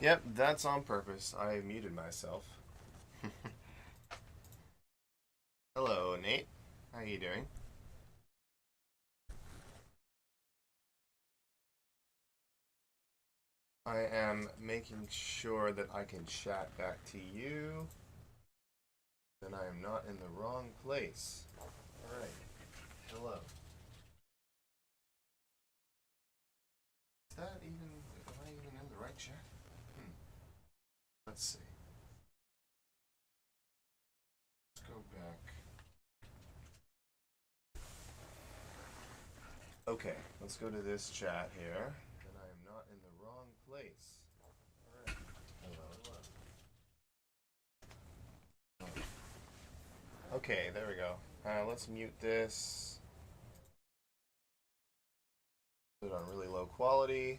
Yep, that's on purpose. I muted myself. Hello, Nate. How you doing? I am making sure that I can chat back to you. Then I am not in the wrong place. Alright. Hello. Is that even... Am I even in the right chat? Hmm. Let's see. Let's go back. Okay, let's go to this chat here. And I am not in the wrong place. Alright. Hello. Okay, there we go. Let's mute this. Put it on really low quality.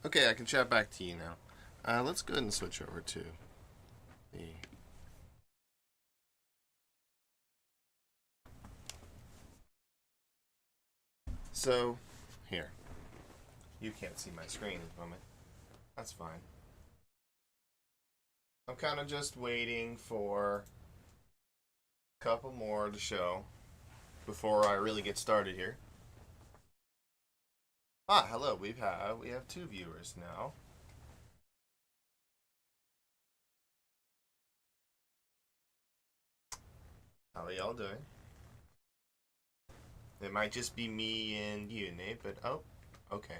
Okay, I can chat back to you now. Let's go ahead and switch over to the... So, here. You can't see my screen at the moment. That's fine. I'm kind of just waiting for a couple more to show before I really get started here. Ah, hello. We have 2 viewers now. How are y'all doing? It might just be me and you, Nate, but oh, okay.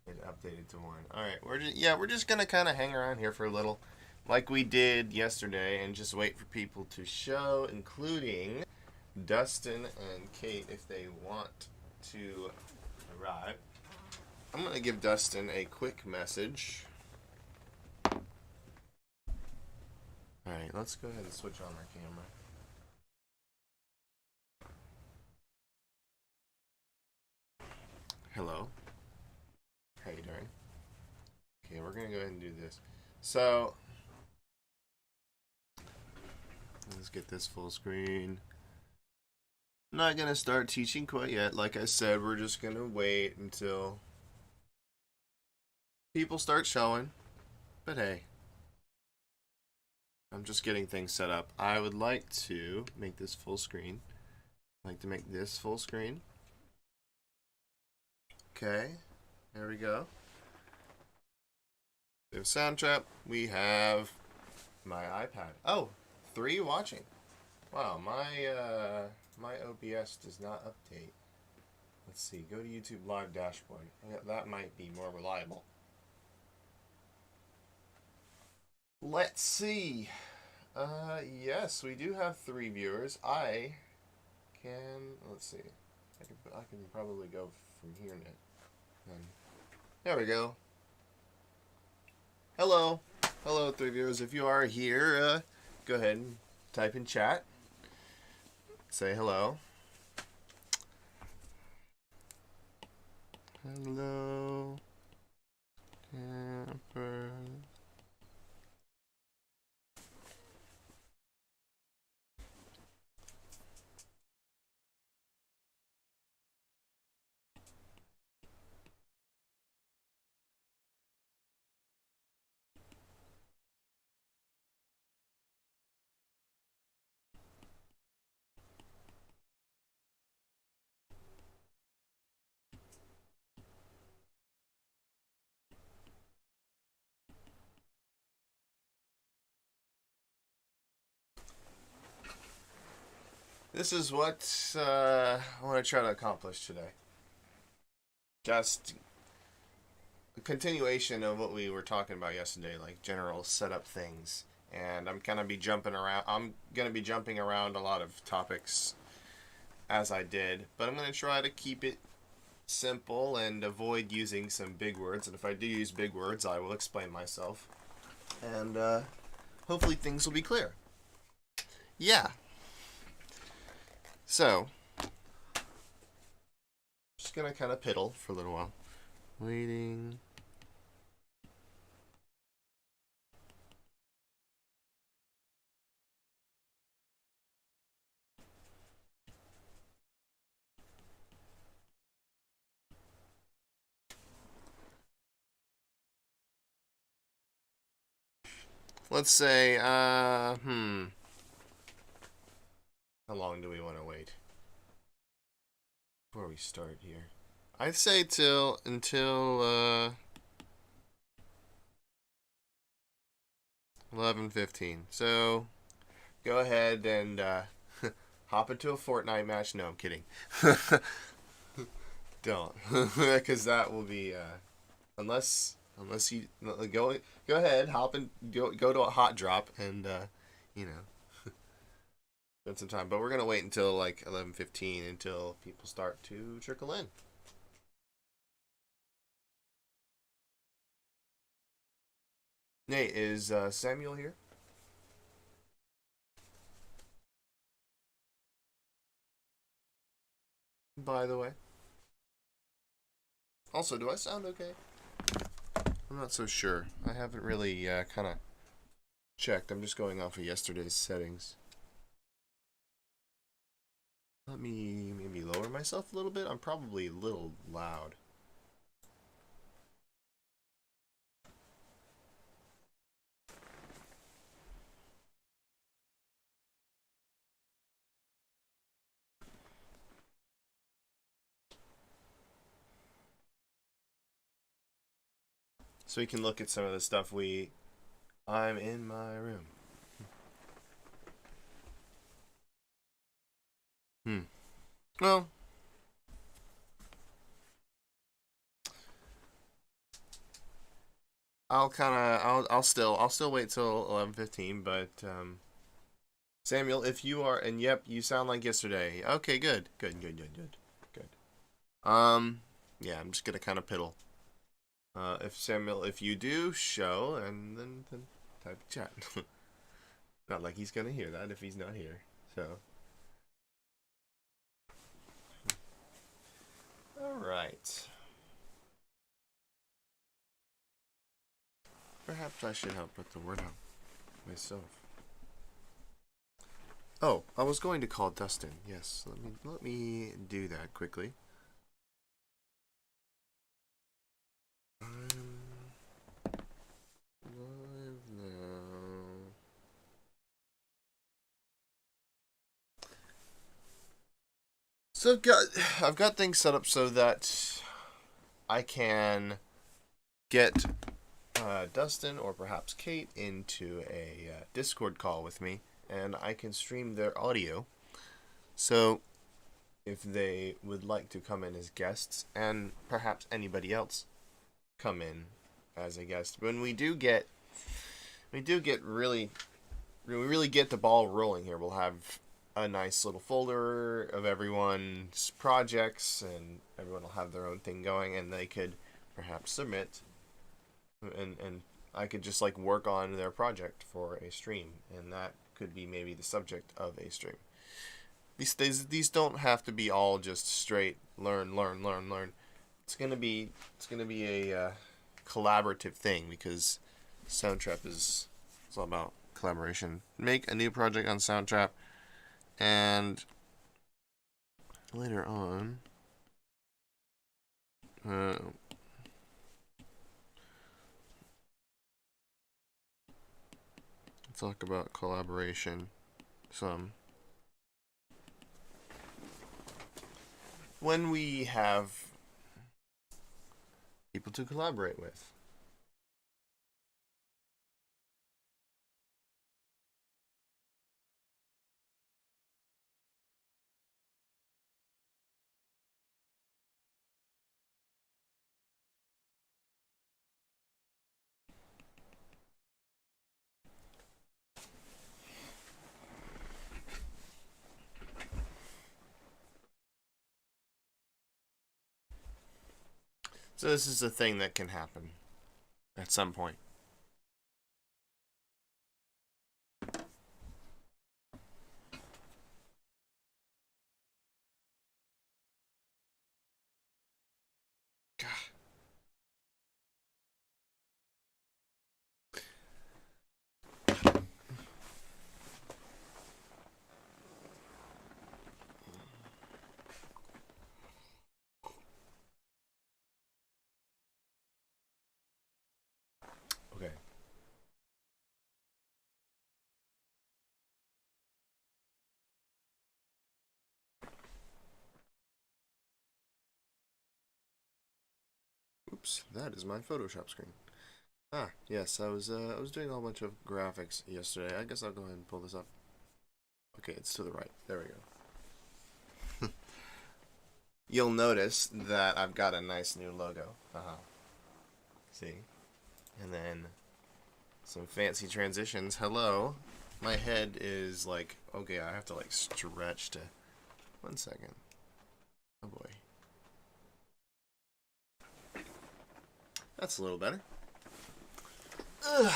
It updated to 1. All right, we're just gonna kind of hang around here for a little, like we did yesterday, and just wait for people to show, including Dustin and Kate, if they want to arrive. I'm gonna give Dustin a quick message. All right, let's go ahead and switch on our camera. Hello. How you doing? Okay, we're gonna go ahead and do this. So let's get this full screen. I'm not gonna start teaching quite yet. Like I said, we're just gonna wait until people start showing. But hey, I'm just getting things set up. I would like to make this full screen. I'd like to make this full screen. Okay, there we go. We have Sound Trap. We have my iPad. Oh, 3 watching. Wow, my OBS does not update. Let's see. Go to YouTube Live Dashboard. That might be more reliable. Let's see. Yes, we do have 3 viewers. I can. Let's see. I can probably go from here now. There we go. Hello. Hello, 3 viewers. If you are here, go ahead and type in chat. Say hello. Hello. Camper. This is what I want to try to accomplish today. Just a continuation of what we were talking about yesterday, like general setup things. And I'm gonna be jumping around. I'm gonna be jumping around a lot of topics as I did, but I'm gonna try to keep it simple and avoid using some big words. And if I do use big words, I will explain myself, and hopefully things will be clear. Yeah. So, just gonna kind of piddle for a little while. Waiting. Let's say, how long do we want to wait before we start here? I'd say until 11:15. So go ahead and hop into a Fortnite match. No, I'm kidding. Don't, because that will be unless you go ahead, hop and go to a hot drop and you know spend some time. But we're gonna wait until like 11:15 until people start to trickle in. Nate, is Samuel here? By the way. Also, do I sound okay? I'm not so sure. I haven't really kind of checked. I'm just going off of yesterday's settings. Let me maybe lower myself a little bit. I'm probably a little loud. So we can look at some of the stuff I'm in my room. Hmm. Well, I'll still wait till 11:15, but Samuel, if you are, and yep, you sound like yesterday. Okay, good. Yeah, I'm just gonna kind of piddle. If Samuel, if you do show, and then type chat. Not like he's gonna hear that if he's not here. So, all right. Perhaps I should help put the word out myself. Oh, I was going to call Dustin. Yes, let me do that quickly. Live now. So I've got things set up so that I can get Dustin or perhaps Kate into a Discord call with me, and I can stream their audio. So if they would like to come in as guests, and perhaps anybody else come in as a guest, when we do get we really get the ball rolling here. We'll have a nice little folder of everyone's projects, and everyone will have their own thing going, and they could perhaps submit, and I could just like work on their project for a stream, and that could be maybe the subject of a stream. These don't have to be all just straight learn. It's gonna be a collaborative thing, because Soundtrap is it's all about collaboration. Make a new project on Soundtrap, and later on, uh, talk about collaboration some when we have people to collaborate with. So this is a thing that can happen at some point. Oops, that is my Photoshop screen. Ah, yes, I was doing a whole bunch of graphics yesterday. I guess I'll go ahead and pull this up. Okay, it's to the right. There we go. You'll notice that I've got a nice new logo. See? And then some fancy transitions. Hello. My head is like, okay, I have to like stretch to... 1 second. Oh boy. That's a little better. Ugh.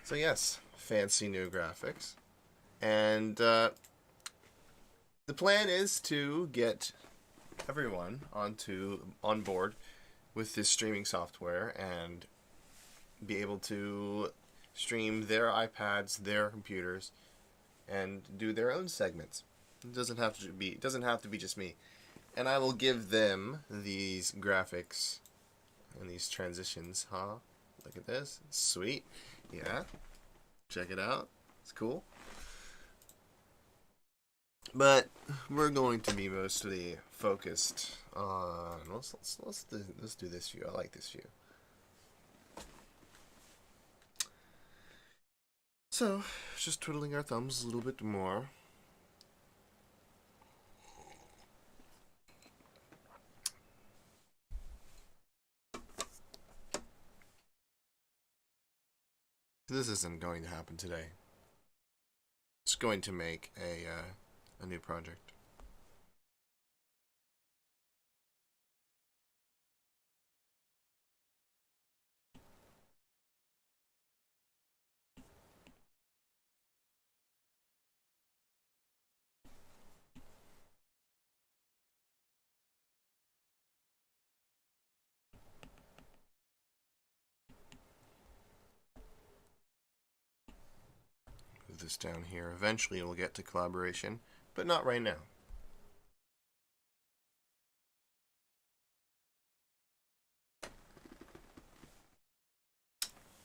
So yes, fancy new graphics. And the plan is to get everyone on board with this streaming software and be able to stream their iPads, their computers, and do their own segments. It doesn't have to be just me. And I will give them these graphics and these transitions, huh? Look at this. Sweet. Yeah. Check it out. It's cool. But we're going to be mostly focused on let's do this view. I like this view. So, just twiddling our thumbs a little bit more. This isn't going to happen today. It's going to make a new project. Move this down here. Eventually we'll get to collaboration, but not right now.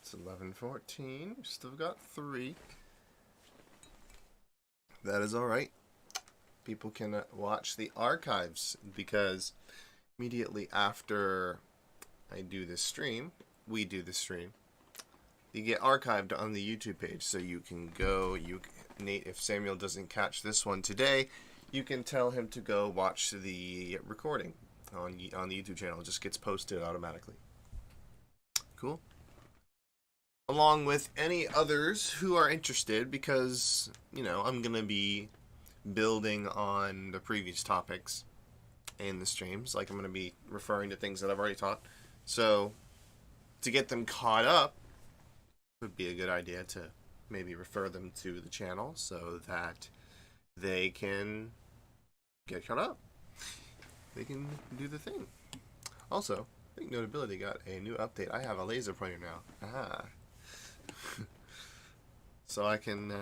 It's 11:14. Still got 3. That is all right. People can watch the archives because immediately after I do this stream, we do the stream, you get archived on the YouTube page, so you can go. Nate, if Samuel doesn't catch this one today, you can tell him to go watch the recording on the YouTube channel. It just gets posted automatically. Cool. Along with any others who are interested, because I'm gonna be building on the previous topics in the streams. Like, I'm gonna be referring to things that I've already taught. So to get them caught up, would be a good idea to maybe refer them to the channel so that they can get caught up. They can do the thing. Also, I think Notability got a new update. I have a laser pointer now. Ah. So I can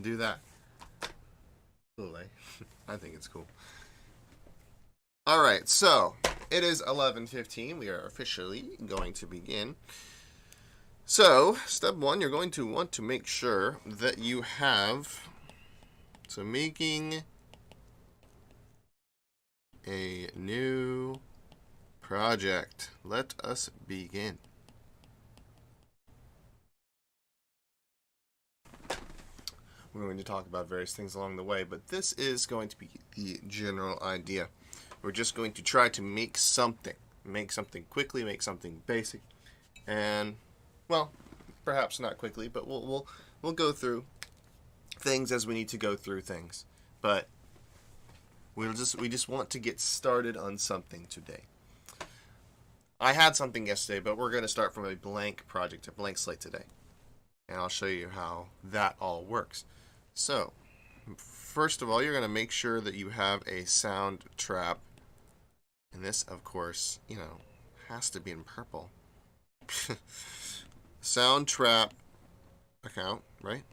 do that. Cool, eh? I think it's cool. Alright, so it is 11:15. We are officially going to begin. So, step 1, you're going to want to make sure that you have, so making a new project. Let us begin. We're going to talk about various things along the way, but this is going to be the general idea. We're just going to try to make something quickly, make something basic, and well, perhaps not quickly, but we'll go through things as we need to go through things. But we just want to get started on something today. I had something yesterday, but we're going to start from a blank project, a blank slate today. And I'll show you how that all works. So, first of all, you're going to make sure that you have a sound trap. And this, of course, has to be in purple. Sound trap account, right?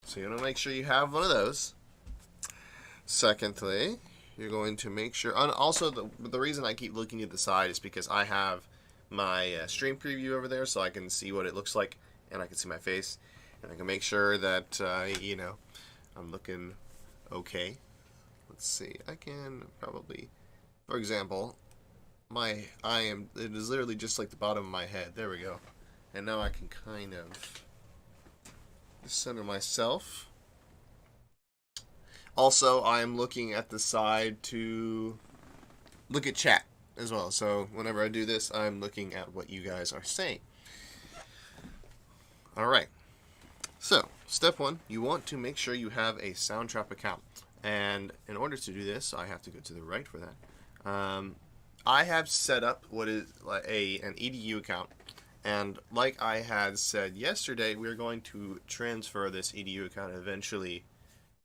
So you're going to make sure you have one of those. Secondly, you're going to make sure, and also the reason I keep looking at the side is because I have my stream preview over there, so I can see what it looks like, and I can see my face, and I can make sure that, I'm looking okay. Let's see, I can probably, if For example, it is literally just like the bottom of my head. There we go. And now I can kind of center myself. Also, I'm looking at the side to look at chat as well. So whenever I do this, I'm looking at what you guys are saying. Alright. So, step one, you want to make sure you have a Soundtrap account. And in order to do this, I have to go to the right for that. I have set up what is like an EDU account. And like I had said yesterday, we're going to transfer this EDU account eventually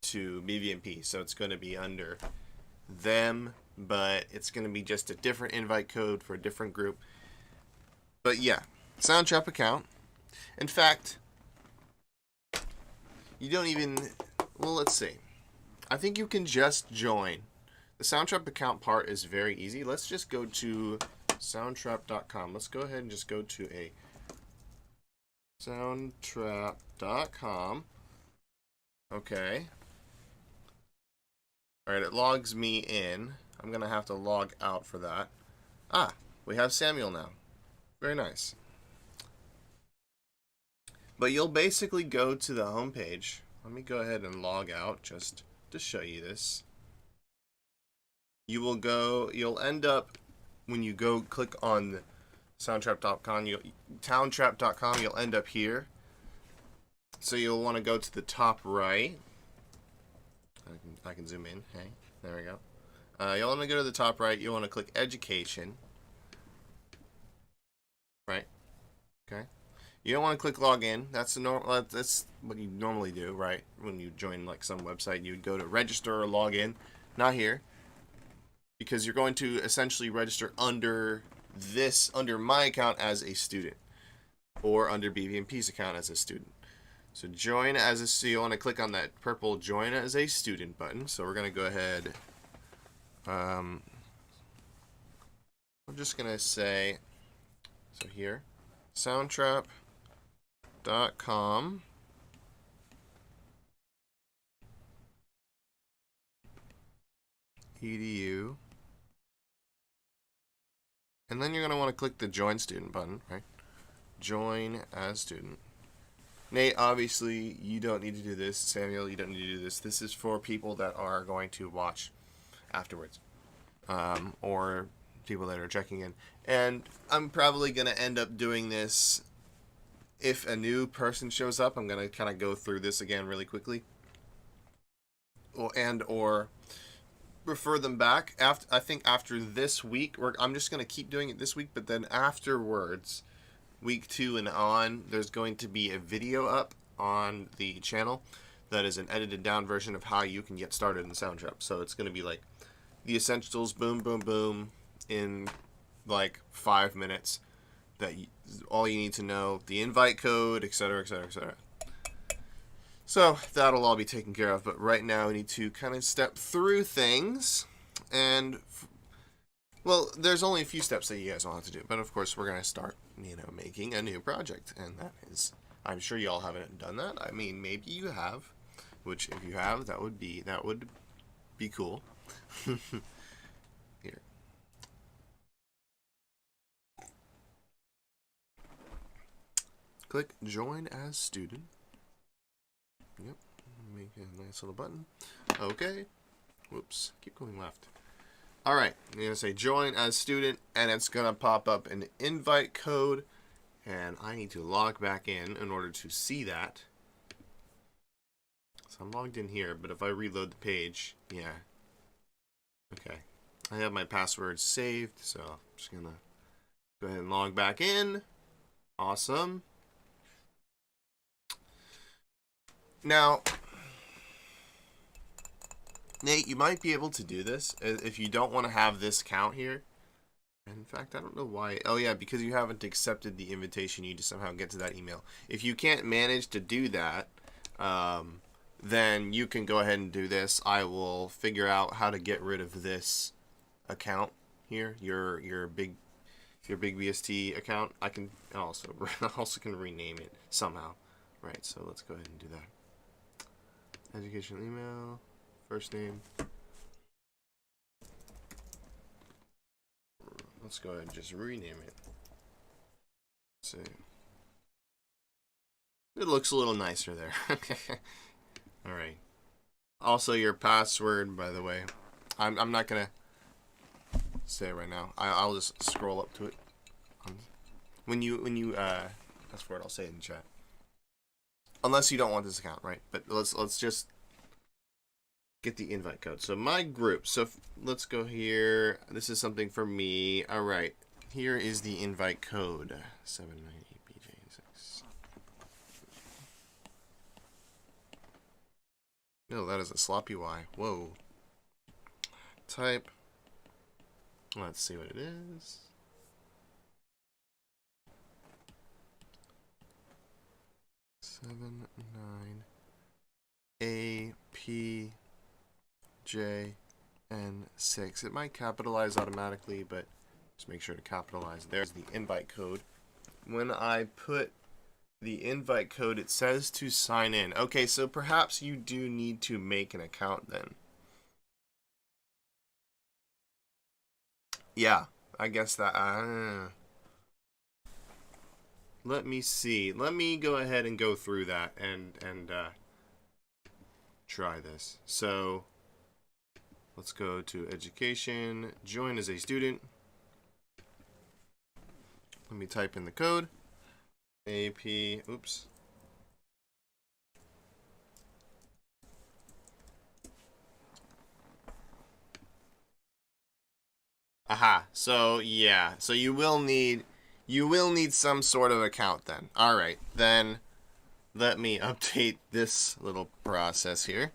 to BVMP. So it's going to be under them, but it's going to be just a different invite code for a different group. But yeah, Soundtrap account. In fact, you don't even, well, let's see. I think you can just join. The Soundtrap account part is very easy. Let's just go to soundtrap.com. Let's go ahead and just go to a soundtrap.com. Okay. Alright, it logs me in. I'm going to have to log out for that. Ah, we have Samuel now. Very nice. But you'll basically go to the home page. Let me go ahead and log out just to show you this. You'll end up, when you go click on soundtrap.com, towntrap.com, you'll end up here. So you'll want to go to the top right. I can zoom in. Hey, there we go. You'll want to go to the top right. You'll want to click education. Right. Okay. You don't want to click login. That's what you normally do, right? When you join like some website, you would go to register or login. Not here, because you're going to essentially register under my account as a student, or under BVMP's account as a student. So join as a student. You want to click on that purple join as a student button. So we're going to go ahead. I'm just going to say, so here, soundtrap.com. edu. And then you're going to want to click the join student button, right? Join as student. Nate, obviously, you don't need to do this. Samuel, you don't need to do this. This is for people that are going to watch afterwards, or people that are checking in. And I'm probably going to end up doing this if a new person shows up. I'm going to kind of go through this again really quickly, or refer them back. I think after this week, I'm just going to keep doing it this week, but then afterwards, week 2 and on, there's going to be a video up on the channel that is an edited down version of how you can get started in Soundtrap. So it's going to be like the essentials, boom, boom, boom, in like 5 minutes. All you need to know, the invite code, etc., etc., etc. So that'll all be taken care of. But right now we need to kind of step through things, and well, there's only a few steps that you guys will have to do. But of course, we're going to start, making a new project. And that is, I'm sure y'all haven't done that. I mean, maybe you have, which if you have, that would be cool. Here. Click join as student. Yep. Make a nice little button. Okay. Whoops. Keep going left. Alright, you're going to say join as student, and it's going to pop up an invite code, and I need to log back in order to see that. So I'm logged in here, but if I reload the page, yeah. Okay. I have my password saved, so I'm just going to go ahead and log back in. Awesome. Now, Nate, you might be able to do this if you don't want to have this count here. In fact, I don't know why. Oh, yeah, because you haven't accepted the invitation, you need to somehow get to that email. If you can't manage to do that, then you can go ahead and do this. I will figure out how to get rid of this account here, your big BST account. I can also can rename it somehow. Right, so let's go ahead and do that. Educational email. First name. let's go ahead and just rename it. Let's see. It looks a little nicer there. All right. Also, your password, by the way, I'm not gonna say it right now. I'll just scroll up to it. When you ask for it, I'll say it in chat. Unless you don't want this account, right? But let's just get the invite code. So my group. So let's go here. This is something for me. All right. Here is the invite code. 798BJ6. No, that is a sloppy Y. Whoa. Type. Let's see what it is. Seven, 9, A, P, J, N, 6. It might capitalize automatically, but just make sure to capitalize. There's the invite code. When I put the invite code, it says to sign in. Okay, so perhaps you do need to make an account then. Yeah, I guess that... Let me see. Let me go ahead and go through that and try this. So let's go to education, join as a student. Let me type in the code. AP, oops. Aha. So yeah. So you will need some sort of account then. All right. Then let me update this little process here.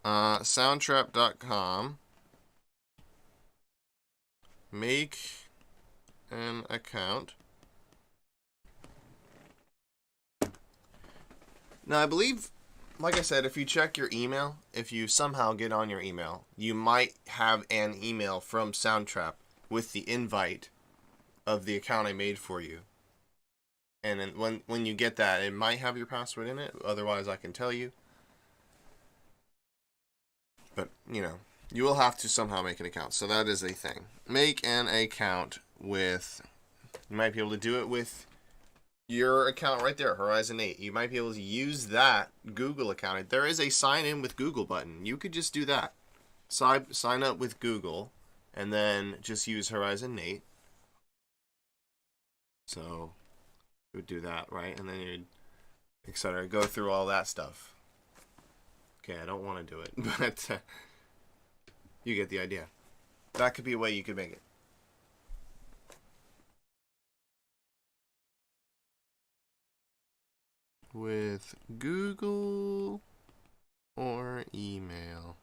Soundtrap.com. Make an account. Now, I believe, like I said, if you check your email, if you somehow get on your email, you might have an email from Soundtrap with the invite of the account I made for you. And then when you get that, it might have your password in it. Otherwise, I can tell you. But, you know, you will have to somehow make an account. So that is a thing. Make an account with... You might be able to do it with your account right there, Horizon 8. You might be able to use that Google account. There is a sign in with Google button. You could just do that. Sign up with Google, and then just use Horizon 8. So you would do that, right? And then you'd, etc. Go through all that stuff. Okay, I don't want to do it, but you get the idea. That could be a way you could make it. With Google or email.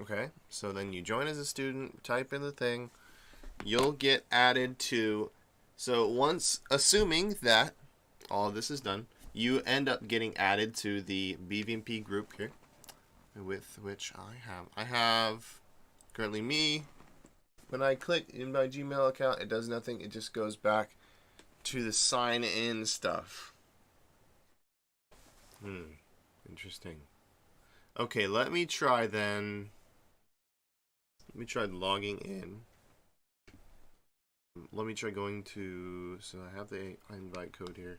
Okay, so then you join as a student, type in the thing, you'll get added to, so once, assuming that all of this is done, you end up getting added to the BVMP group here, with which I have currently me. When I click in my Gmail account, it does nothing, it just goes back to the sign in stuff. Interesting. Okay, let me try then. Let me try logging in. Let me try going to, so I have the invite code here.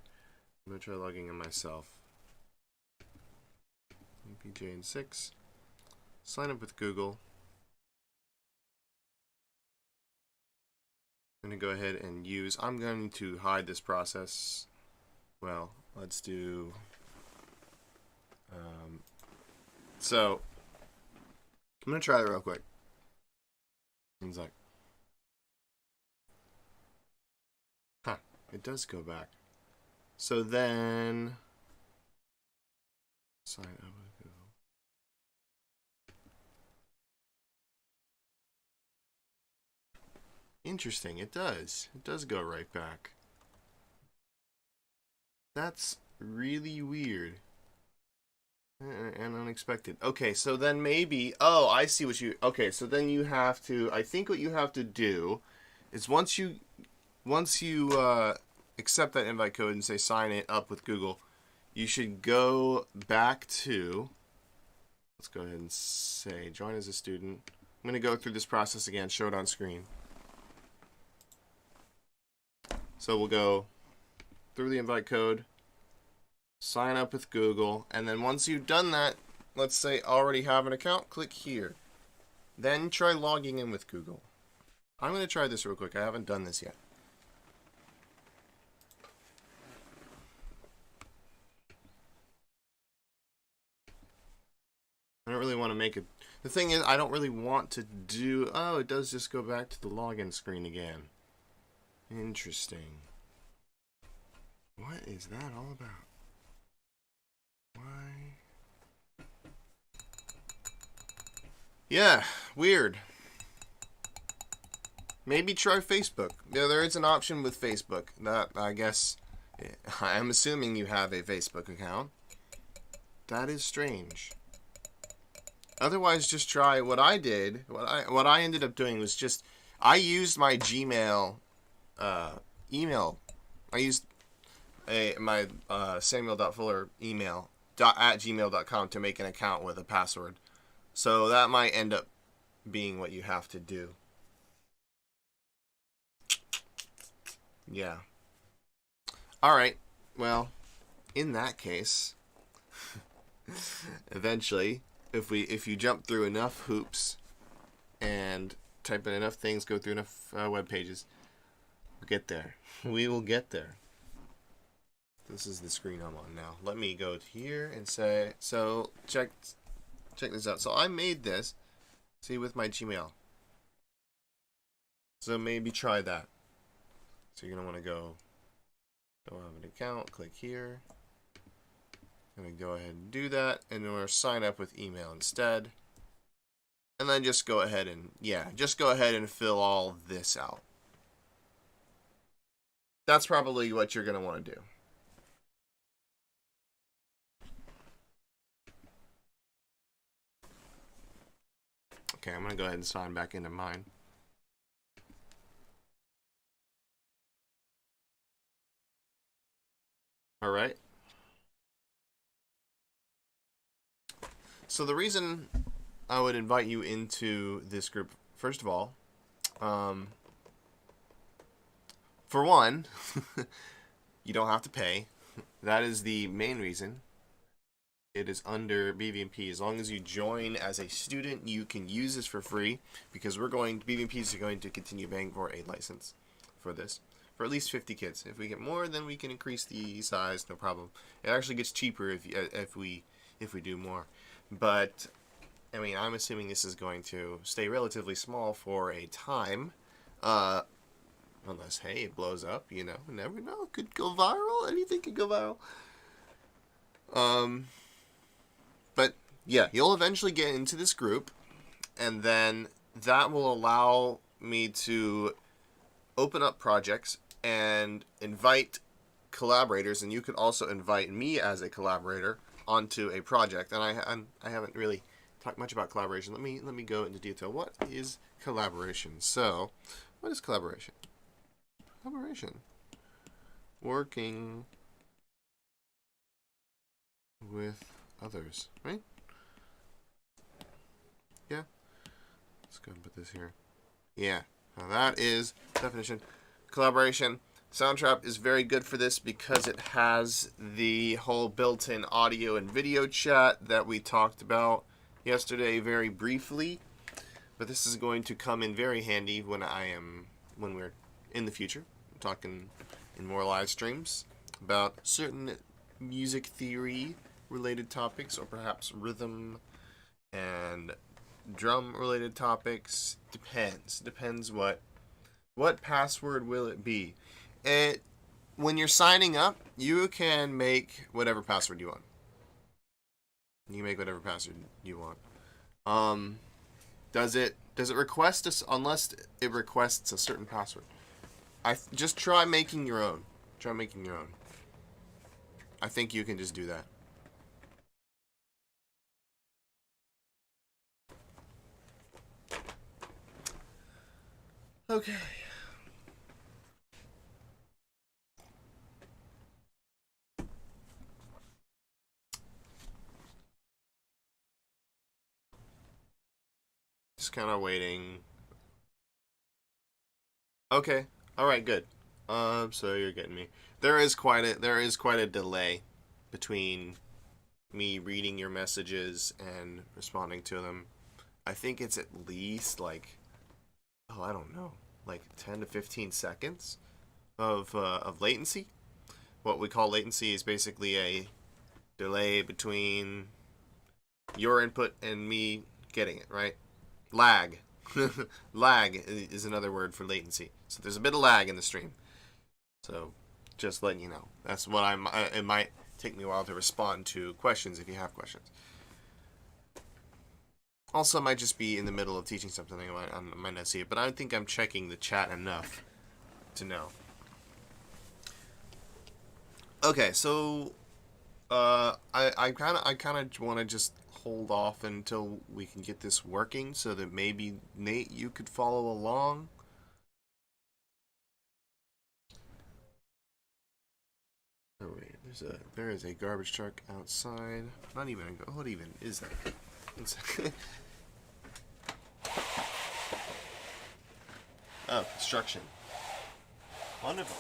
I'm going to try logging in myself. PJ6. Sign up with Google. I'm going to go ahead and use, I'm going to hide this process. Well, let's do, so I'm going to try it real quick. Seems like, it does go back. So then, sign up with Google. Interesting, it does. It does go right back. That's really weird. And unexpected. Okay, so then maybe, oh, I see what you, okay, so then you have to, I think what you have to do is once you accept that invite code and say sign it up with Google, you should go back to, let's go ahead and say join as a student. I'm going to go through this process again, show it on screen. So we'll go through the invite code, sign up with Google, and then once you've done that, let's say already have an account, click here. Then try logging in with Google. I'm going to try this real quick. I haven't done this yet. I don't really want to make it. The thing is, I don't really want to do. Oh, it does just go back to the login screen again. Interesting. What is that all about? Why? Yeah, weird. Maybe try Facebook. Yeah, there is an option with Facebook. That, I guess, I'm assuming you have a Facebook account. That is strange. Otherwise, just try what I did. What I ended up doing was just, I used my Gmail email. I used my Samuel.Fuller email at gmail.com to make an account with a password. So that might end up being what you have to do. Yeah. Alright. Well, in that case, eventually, if you jump through enough hoops and type in enough things, go through enough web pages, we'll get there. We will get there. This is the screen I'm on now. Let me go to here and say, so check this out. So I made this, see, with my Gmail. So maybe try that. So you're going to want to go have an account, click here. I'm going to go ahead and do that, and then we're sign up with email instead. And then just go ahead and, fill all this out. That's probably what you're going to want to do. Okay, I'm going to go ahead and sign back into mine. All right. So the reason I would invite you into this group, first of all, for one, you don't have to pay. That is the main reason. It is under BVMP. As long as you join as a student, you can use this for free because BVMPs are going to continue paying for a license for this. For at least 50 kids. If we get more, then we can increase the size, no problem. It actually gets cheaper if we do more. But I mean, I'm assuming this is going to stay relatively small for a time, unless hey, it blows up. You know, never know. It could go viral. Anything could go viral. But yeah, you'll eventually get into this group, and then that will allow me to open up projects and invite collaborators, and you could also invite me as a collaborator onto a project. And I haven't really talked much about collaboration. Let me go into detail. What is collaboration? So, what is collaboration? Collaboration. Working with others, right? Yeah. Let's go and put this here. Yeah. Now that is definition. Collaboration. Soundtrap is very good for this because it has the whole built-in audio and video chat that we talked about yesterday very briefly. But this is going to come in very handy when we're in the future. I'm talking in more live streams about certain music theory related topics, or perhaps rhythm and drum related topics. Depends what password will it be. When you're signing up, you can make whatever password you want. You make whatever password you want. Does it request us unless it requests a certain password? Just try making your own. I think you can just do that. Okay. just kind of waiting. Okay. All right. Good. So you're getting me. There is quite a delay between me reading your messages and responding to them. I think it's at least like, oh, I don't know, like 10 to 15 seconds of latency. What we call latency is basically a delay between your input and me getting it, right? Lag. Lag is another word for latency. So there's a bit of lag in the stream. So just letting you know. That's what it might take me a while to respond to questions if you have questions. Also, I might just be in the middle of teaching something. I might not see it, but I think I'm checking the chat enough to know. Okay, so I kind of want to just hold off until we can get this working, so that maybe Nate, you could follow along. Oh wait, there is a garbage truck outside. Not even what even is that? Oh, construction. Wonderful.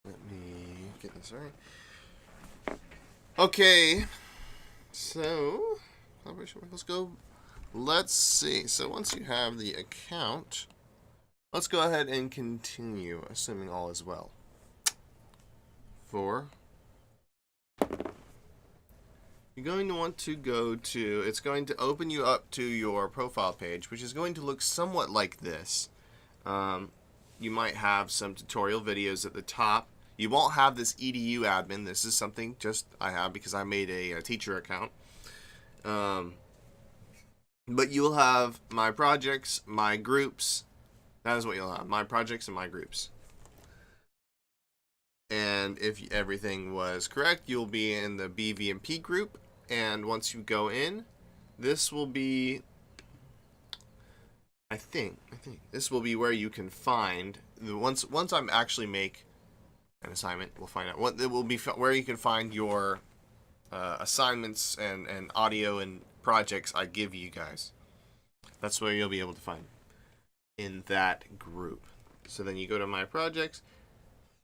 Let me get this right. Okay, so let's go. Let's see. So once you have the account, let's go ahead and continue, assuming all is well. You're going to want to go to, it's going to open you up to your profile page, which is going to look somewhat like this. You might have some tutorial videos at the top. You won't have this edu admin. This is something just I have because I made a teacher account. But you'll have my projects, my groups. That is what you'll have, my projects and my groups. And if everything was correct, you'll be in the BVMP group. And once you go in, this will be, I think this will be where you can find once I'm actually make an assignment, we'll find out what it will be, where you can find your assignments and audio and projects I give you guys. That's where you'll be able to find in that group. So then you go to my projects,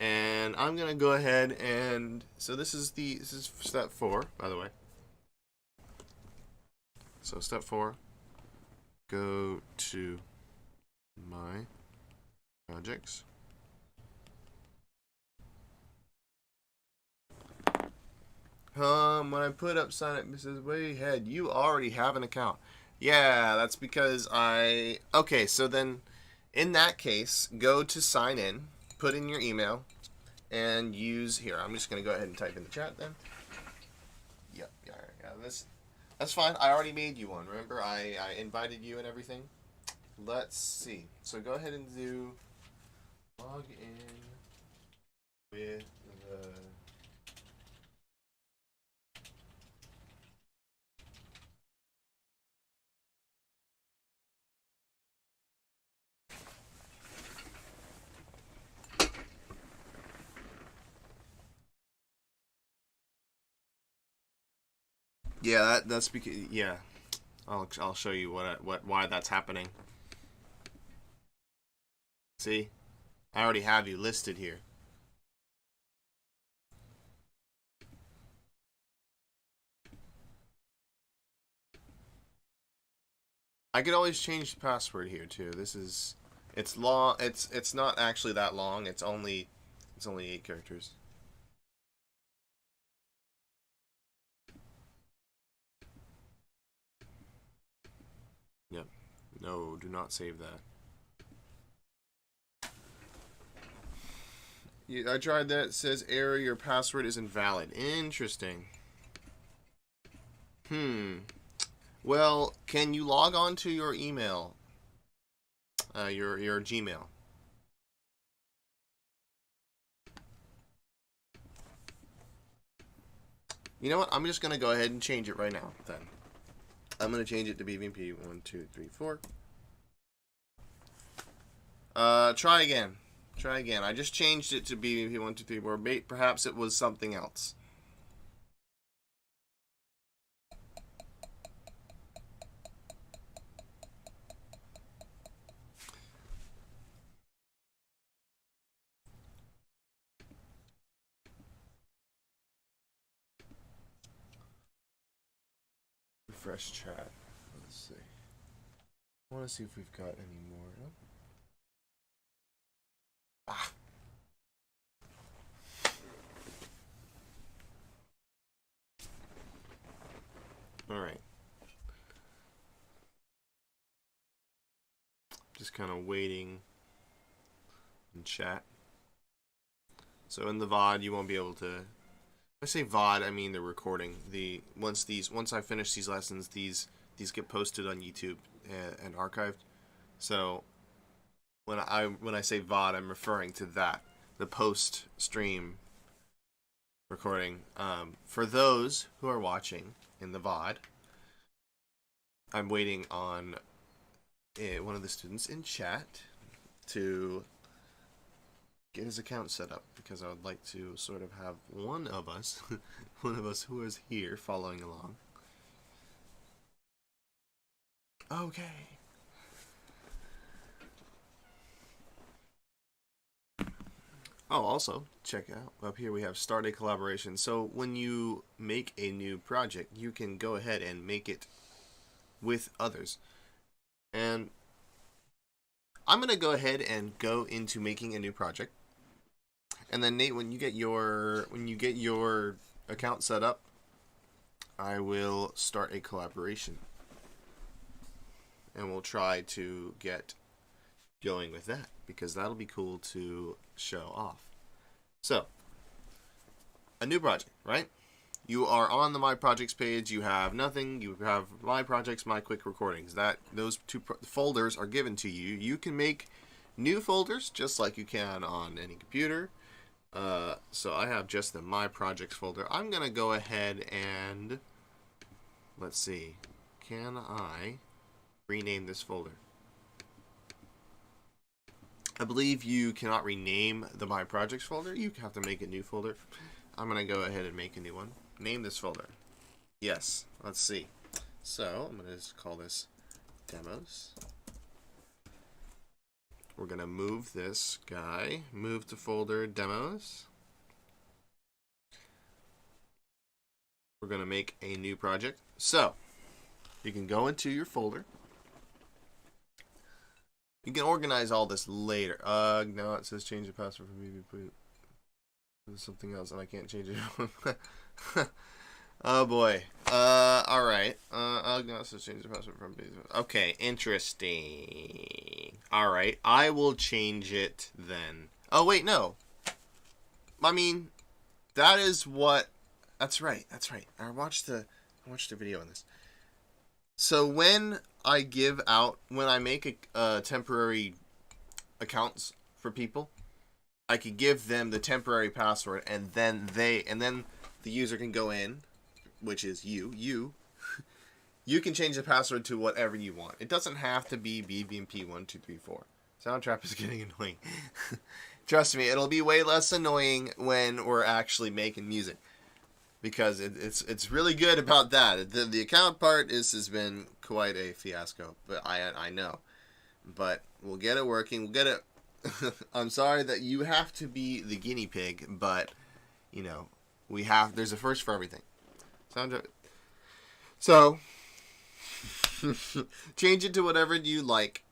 and I'm gonna go ahead and this is step 4, by the way. So step 4, go to my projects. When I put up sign up, it says way ahead. You already have an account. Yeah, that's because okay, so then in that case, go to sign in, put in your email, and use here. I'm just gonna go ahead and type in the chat then. Yeah. That's fine. I already made you one. Remember, I invited you and everything. Let's see. So go ahead and do log in with the that's because I'll show you why that's happening. See, I already have you listed here. I could always change the password here too. It's long. It's not actually that long. It's only 8 characters. Yep. No, do not save that. I tried that. It says error. Your password is invalid. Interesting. Well, can you log on to your email? Your Gmail. You know what? I'm just gonna go ahead and change it right now. Then I'm gonna change it to BVMP 1, 2, 3, 4. Try again. Try again. I just changed it to BVMP 1, 2, 3, 4. Perhaps it was something else. Refresh chat. Let's see. I want to see if we've got any more. Ah. All right. Just kind of waiting in chat. So in the VOD, you won't be able to. When I say VOD, I mean the recording. Once I finish these lessons, these get posted on YouTube and archived. So when I say VOD, I'm referring to that, the post stream recording. For those who are watching in the VOD, I'm waiting on one of the students in chat to get his account set up, because I would like to sort of have one of us who is here following along. Okay. Oh, also, check out up here we have start a collaboration. So when you make a new project, you can go ahead and make it with others. And I'm going to go ahead and go into making a new project. And then Nate, when you get your account set up, I will start a collaboration. And we'll try to get going with that, because that'll be cool to show off. So, a new project, right? You are on the My Projects page. You have nothing. You have My Projects, My Quick Recordings. Those two folders are given to you. You can make new folders just like you can on any computer. So I have just the My Projects folder. I'm going to go ahead and, let's see, can I rename this folder? I believe you cannot rename the My Projects folder. You have to make a new folder. I'm going to go ahead and make a new one. Name this folder. Yes. Let's see. So I'm going to just call this Demos. We're going to move this guy. Move to folder Demos. We're going to make a new project. So you can go into your folder. You can organize all this later. No, it says change the password from BVMP. There's something else, and I can't change it. Oh boy. All right. No, it says change the password from BVMP. Okay, interesting. All right, I will change it then. Oh wait, no. I mean, that is what. That's right. That's right. I watched the video on this. So when I make temporary accounts for people, I could give them the temporary password, and then the user can go in, which is you. You can change the password to whatever you want. It doesn't have to be BVMP 1234. Soundtrap is getting annoying. Trust me, it'll be way less annoying when we're actually making music, because it's really good about that. The account part has been quite a fiasco, but I know. But we'll get it working. We'll get it. I'm sorry that you have to be the guinea pig, but you know there's a first for everything. So change it to whatever you like.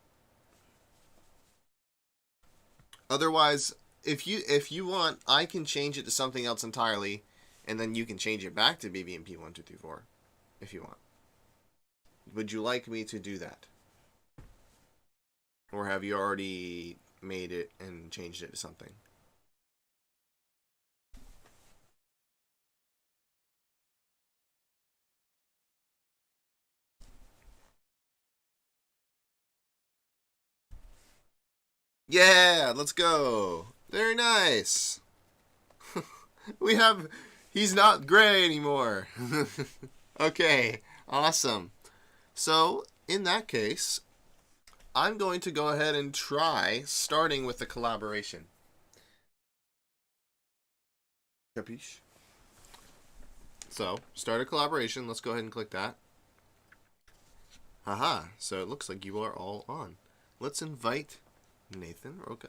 Otherwise, if you want, I can change it to something else entirely. And then you can change it back to BVMP 1234 if you want. Would you like me to do that? Or have you already made it and changed it to something? Yeah, let's go. Very nice. He's not gray anymore. Okay, awesome. So, in that case, I'm going to go ahead and try starting with the collaboration. Capiche? So, start a collaboration. Let's go ahead and click that. Haha, so it looks like you are all on. Let's invite Nathan Roca.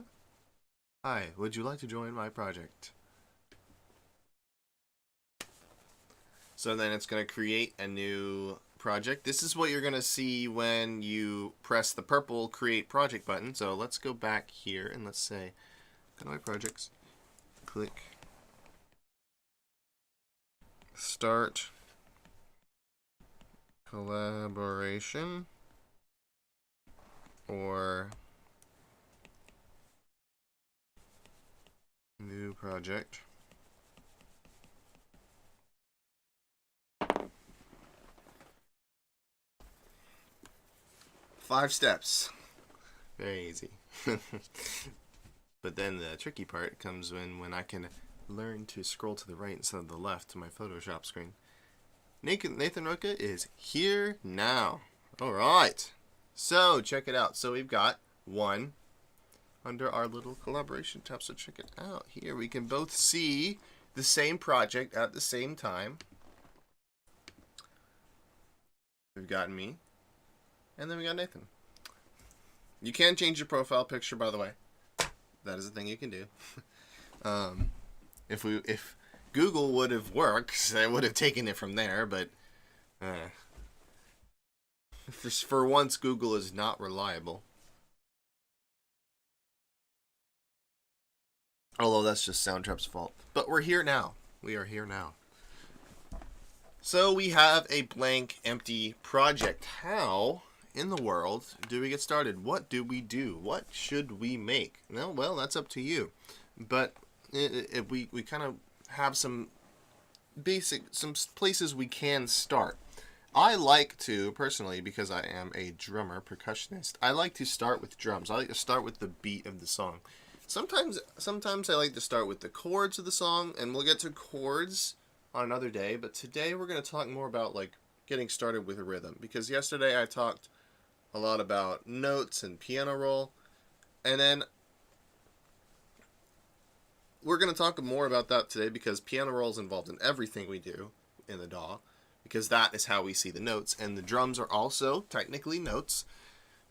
Hi, would you like to join my project? So then it's going to create a new project. This is what you're going to see when you press the purple create project button. So let's go back here and let's say, go to my projects, click start collaboration or new project. Five steps. Very easy. But then the tricky part comes when I can learn to scroll to the right instead of the left to my Photoshop screen. Nathan Roca is here now. Alright. So, check it out. So, we've got one under our little collaboration tab. So, check it out. Here, we can both see the same project at the same time. We've got me. And then we got Nathan. You can change your profile picture, by the way. That is a thing you can do. If Google would have worked, I would have taken it from there. But for once, Google is not reliable. Although that's just Soundtrap's fault. But we're here now. We are here now. So we have a blank, empty project. How in the world do we get started? What do we do? What should we make? Well, that's up to you. But we kind of have some places we can start. I like to, personally, because I am a drummer, percussionist, I like to start with drums. I like to start with the beat of the song. Sometimes I like to start with the chords of the song, and we'll get to chords on another day, but today we're going to talk more about like getting started with a rhythm, because yesterday I talked a lot about notes and piano roll, and then we're going to talk more about that today because piano roll is involved in everything we do in the DAW, because that is how we see the notes, and the drums are also technically notes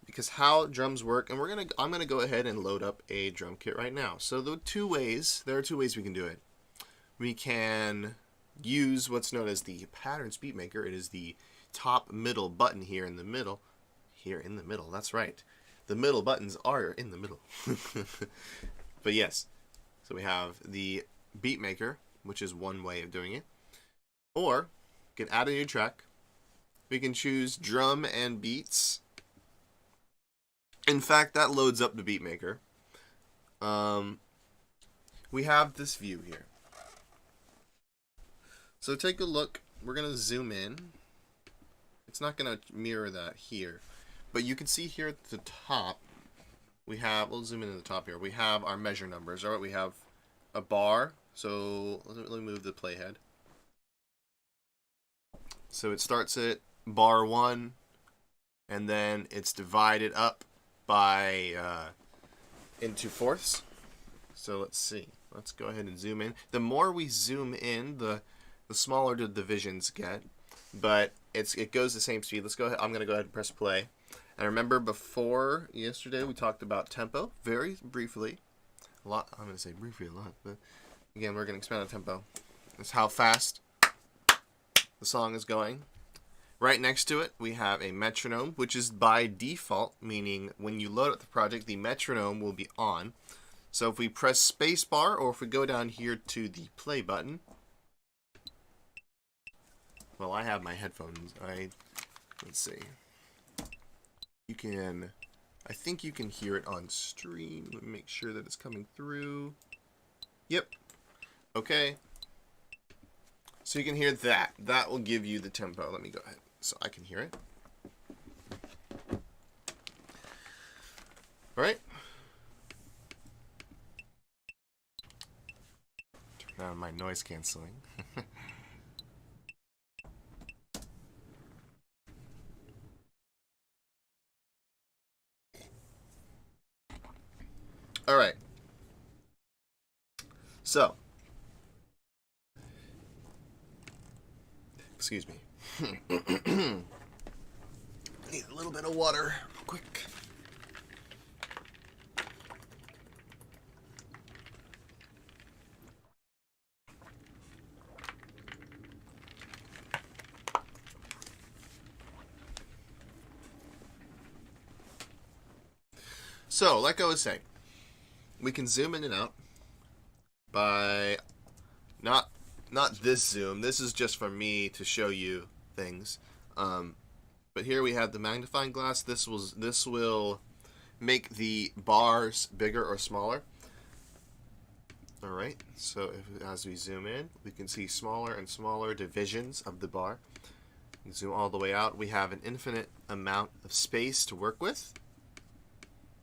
because how drums work. And I'm going to go ahead and load up a drum kit right now. So there are two ways we can do it. We can use what's known as the patterns beat maker. It is the top middle button here in the middle. That's right. The middle buttons are in the middle. But yes, so we have the beat maker, which is one way of doing it. Or we can add a new track. We can choose drum and beats. In fact, that loads up the beat maker. We have this view here. So take a look. We're going to zoom in. It's not going to mirror that here. But you can see here at the top, we'll zoom in at the top here. We have our measure numbers. All right, we have a bar. So let me move the playhead. So it starts at bar 1, and then it's divided up by into fourths. So let's see. Let's go ahead and zoom in. The more we zoom in, the smaller the divisions get, but it goes the same speed. Let's go ahead. I'm going to go ahead and press play. And remember, before yesterday we talked about tempo very briefly. I'm going to say briefly a lot, but again, we're going to expand on tempo. It's how fast the song is going. Right next to it, we have a metronome, which is by default, meaning when you load up the project, the metronome will be on. So if we press spacebar, or if we go down here to the play button, well, I have my headphones. Let's see. I think you can hear it on stream. Let me make sure that it's coming through. Yep. Okay. So you can hear that. That will give you the tempo. Let me go ahead so I can hear it. All right. Turn on my noise canceling. So, excuse me. Need a little bit of water, real quick. So, like I was saying, we can zoom in and out by not this zoom. This is just for me to show you things. But here we have the magnifying glass. This will make the bars bigger or smaller. All right. So as we zoom in, we can see smaller and smaller divisions of the bar. You zoom all the way out. We have an infinite amount of space to work with.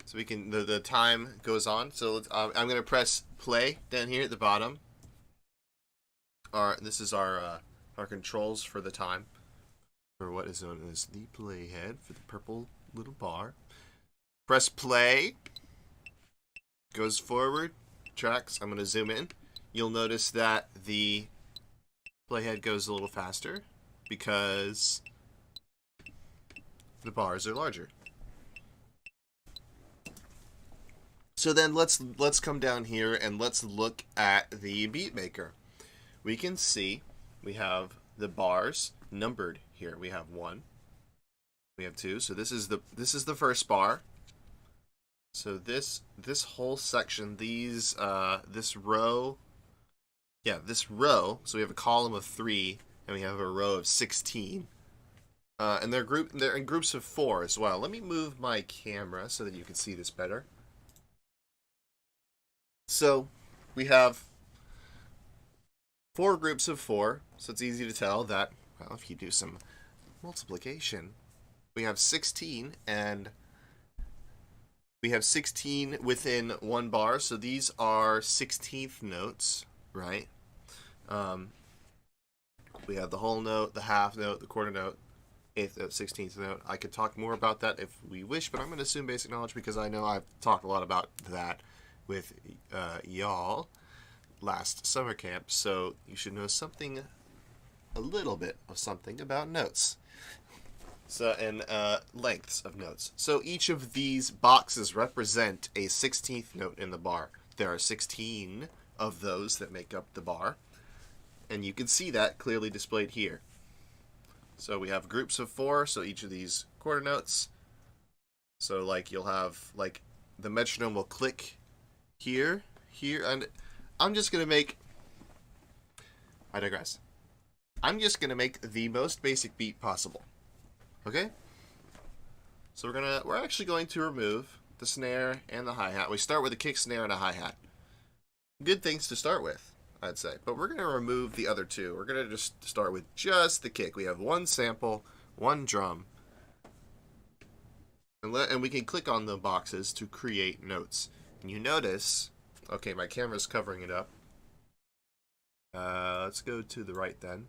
So we can the time goes on. So I'm going to press play down here at the bottom. This is our controls for the time, or what is known as the playhead for the purple little bar. Press play. Goes forward. Tracks. I'm going to zoom in. You'll notice that the playhead goes a little faster because the bars are larger. So then let's come down here and let's look at the beat maker. We can see we have the bars numbered here. We have 1, we have 2. So this is the first bar. So this whole section, this row, so we have a column of 3 and we have a row of 16. And they're in groups of 4 as well. Let me move my camera so that you can see this better. So we have 4 groups of 4, so it's easy to tell that, well, if you do some multiplication, we have 16, and we have 16 within 1 bar, so these are 16th notes, right? We have the whole note, the half note, the quarter note, 8th note, 16th note. I could talk more about that if we wish, but I'm going to assume basic knowledge because I know I've talked a lot about that with y'all last summer camp, so you should know something, a little bit of something about notes. So, and lengths of notes. So each of these boxes represent a 16th note in the bar. There are 16 of those that make up the bar, and you can see that clearly displayed here. So we have groups of 4, so each of these quarter notes. So like you'll have, like, the metronome will click here, and I'm just going to make, I digress. I'm just going to make the most basic beat possible. Okay? So we're actually going to remove the snare and the hi-hat. We start with a kick, snare, and a hi-hat. Good things to start with, I'd say. But we're going to remove the other 2. We're going to just start with just the kick. We have 1 sample, 1 drum. And we can click on the boxes to create notes. And you notice, okay, my camera's covering it up. Let's go to the right then.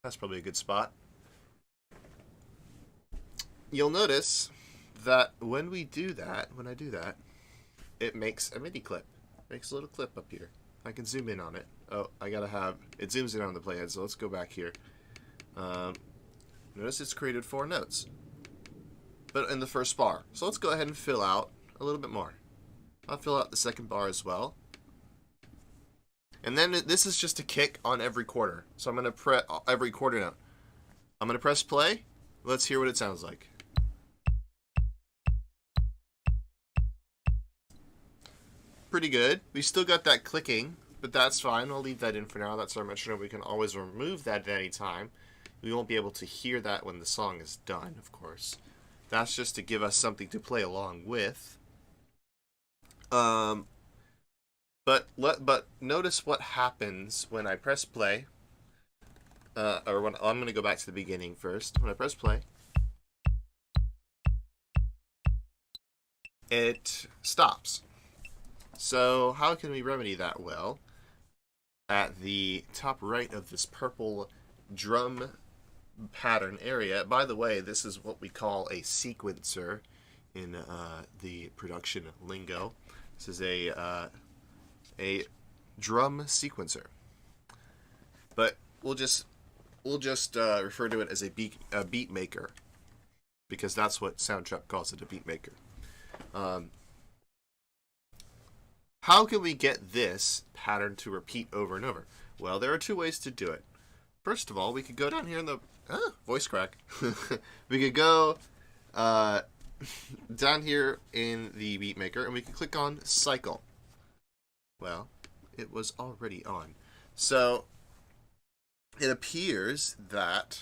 That's probably a good spot. You'll notice that when I do that, it makes a MIDI clip. It makes a little clip up here. I can zoom in on it. Oh, it zooms in on the playhead, so let's go back here. Notice it's created 4 notes, but in the first bar. So let's go ahead and fill out a little bit more. I'll fill out the second bar as well. And then this is just a kick on every quarter. So I'm going to press every quarter note. I'm going to press play. Let's hear what it sounds like. Pretty good. We still got that clicking, but that's fine. I'll leave that in for now. That's our metronome. We can always remove that at any time. We won't be able to hear that when the song is done, of course. That's just to give us something to play along with. But notice what happens when I press play. I'm going to go back to the beginning first. When I press play, it stops. So how can we remedy that? Well, at the top right of this purple drum pattern area, by the way, this is what we call a sequencer in the production lingo. This is a drum sequencer. But we'll just refer to it as a beat maker, because that's what Soundtrap calls it, a beat maker. How can we get this pattern to repeat over and over? Well, there are two ways to do it. First of all, we could go down here in the voice crack. We could go down here in the beat maker, and we can click on cycle. Well, it was already on. So it appears that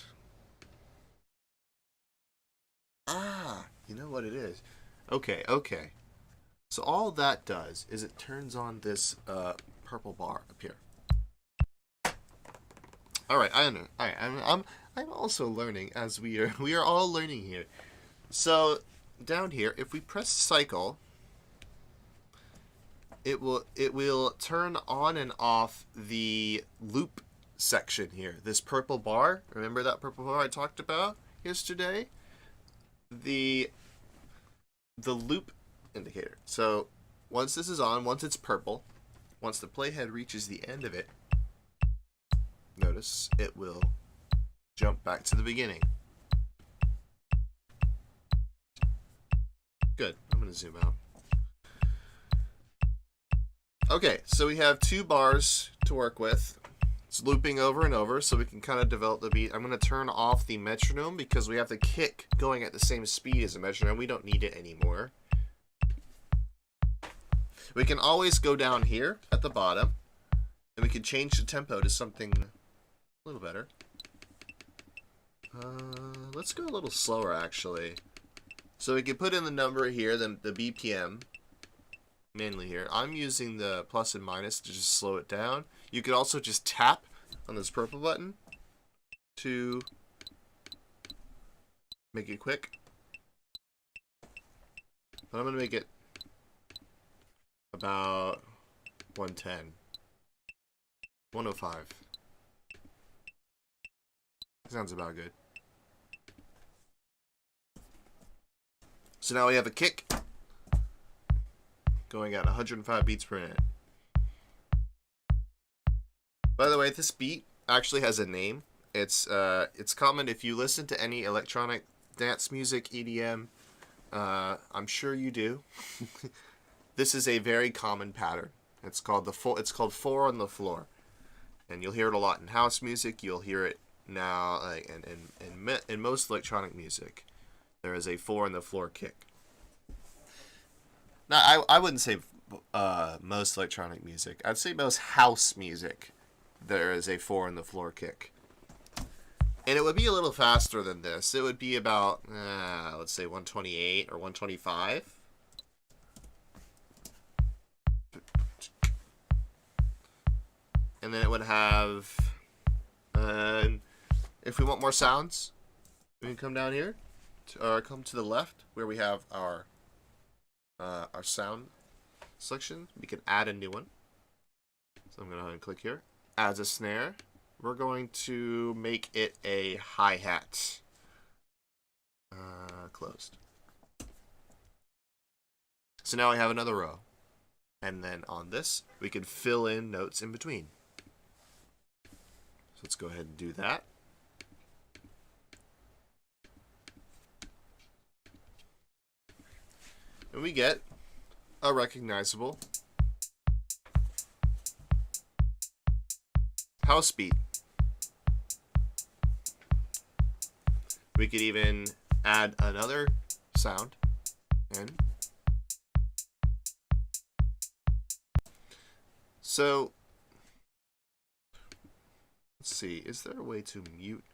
you know what it is. Okay. So all that does is it turns on this purple bar up here. All right, I know. All right, I'm also learning as we are all learning here. So down here, if we press cycle, it will turn on and off the loop section here. This purple bar. Remember that purple bar I talked about yesterday? The loop indicator. So once this is on, once it's purple, once the playhead reaches the end of it, notice it will jump back to the beginning. Good. I'm going to zoom out. Okay, so we have two bars to work with. It's looping over and over, so we can kind of develop the beat. I'm going to turn off the metronome because we have the kick going at the same speed as the metronome. We don't need it anymore. We can always go down here at the bottom, and we can change the tempo to something a little better. Let's go a little slower, actually. So we can put in the number here, then the BPM, mainly here. I'm using the plus and minus to just slow it down. You could also just tap on this purple button to make it quick. But I'm going to make it about 110. 105. Sounds about good. So now we have a kick going at 105 beats per minute. By the way, this beat actually has a name. It's common if you listen to any electronic dance music, EDM. I'm sure you do. This is a very common pattern. It's called 4 on the floor, and you'll hear it a lot in house music. You'll hear it now in most electronic music. There is a 4 on the floor kick. Now, I wouldn't say most electronic music. I'd say most house music. There is a 4 on the floor kick. And it would be a little faster than this. It would be about, let's say 128 or 125. And then it would have, if we want more sounds, we can come down here, or come to the left where we have our sound selection. We can add a new one. So I'm going to go ahead and click here. Adds a snare. We're going to make it a hi-hat. Closed. So now I have another row. And then on this, we can fill in notes in between. So let's go ahead and do that. And we get a recognizable house beat. We could even add another sound in. So let's see, is there a way to mute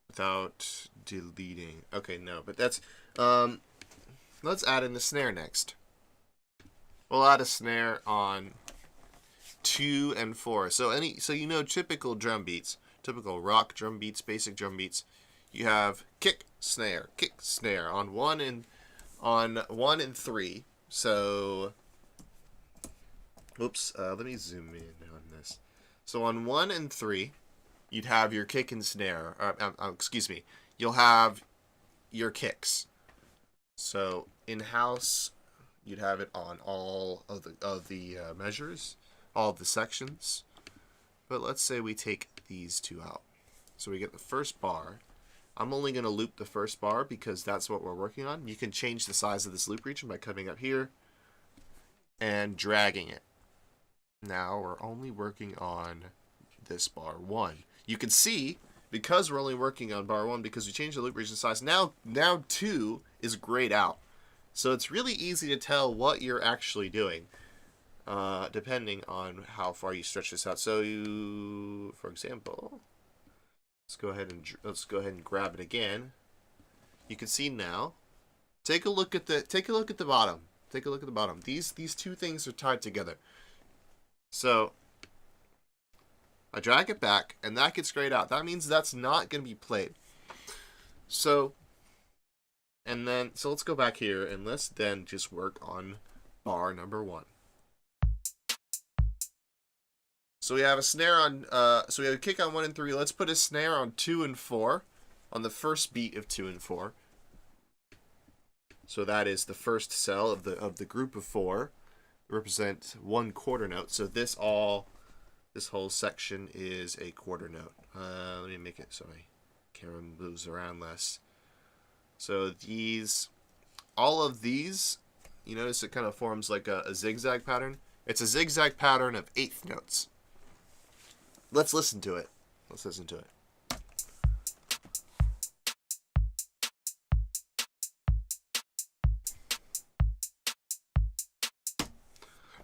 without deleting? Okay, no, but that's let's add in the snare next. We'll add a snare on 2 and 4. So typical drum beats, typical rock drum beats, basic drum beats, you have kick snare on 1 and 3. So oops, let me zoom in on this. So on 1 and 3, you'd have your kick and snare. Excuse me, you'll have your kicks. So in house, you'd have it on all of the measures. all the sections. But let's say we take these two out. So we get the first bar. I'm only going to loop the first bar because that's what we're working on. You can change the size of this loop region by coming up here and dragging it. Now we're only working on this bar 1. You can see, because we're only working on bar 1 because we changed the loop region size, now 2 is grayed out. So it's really easy to tell what you're actually doing, depending on how far you stretch this out. So you, for example, let's go ahead and grab it again. You can see now. Take a look at the bottom. Take a look at the bottom. These two things are tied together. So I drag it back, and that gets grayed out. That means that's not going to be played. So let's go back here, and let's then just work on bar number 1. So we have a snare on, so we have a kick on 1 and 3. Let's put a snare on 2 and 4, on the first beat of 2 and 4. So that is the first cell of the group of 4. Represent 1 quarter note. So this whole section is a quarter note. Let me make it so my camera moves around less. So all of these, you notice it kind of forms like a zigzag pattern. It's a zigzag pattern of 1/8 notes. Let's listen to it. Let's listen to it.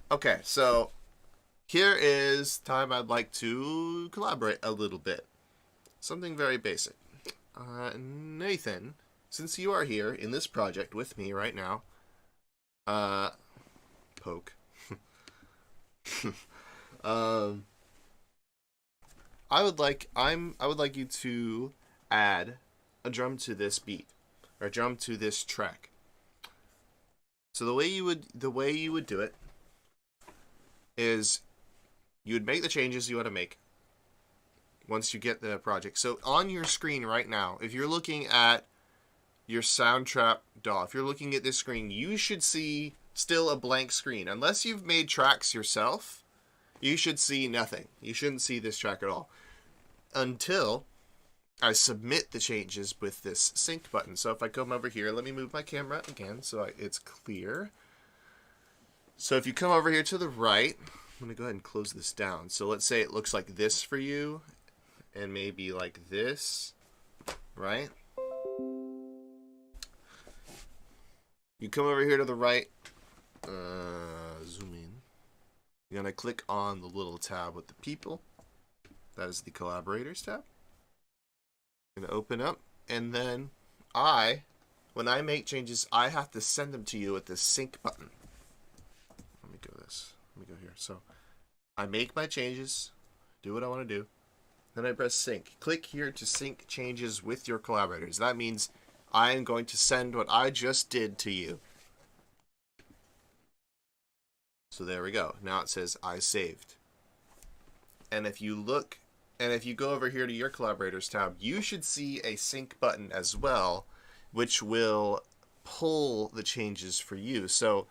Okay, so here is time I'd like to collaborate a little bit. Something very basic. Nathan, since you are here in this project with me right now, poke. I would like you to add a drum to this beat, or a drum to this track. So the way you would do it is you would make the changes you want to make once you get the project. So on your screen right now, if you're looking at your Soundtrap DAW, if you're looking at this screen, you should see still a blank screen. Unless you've made tracks yourself, you should see nothing. You shouldn't see this track at all until I submit the changes with this sync button. So if I come over here, let me move my camera again so it's clear. So if you come over here to the right, I'm going to go ahead and close this down. So let's say it looks like this for you, and maybe like this, right? You come over here to the right, zoom in. You're going to click on the little tab with the people. That is the collaborators tab. I'm going to open up, and then when I make changes, I have to send them to you with the sync button. Let me go here. So I make my changes, do what I want to do, then I press sync. Click here to sync changes with your collaborators. That means I am going to send what I just did to you. So there we go. Now it says I saved. And if you go over here to your collaborators tab, you should see a sync button as well, which will pull the changes for you. So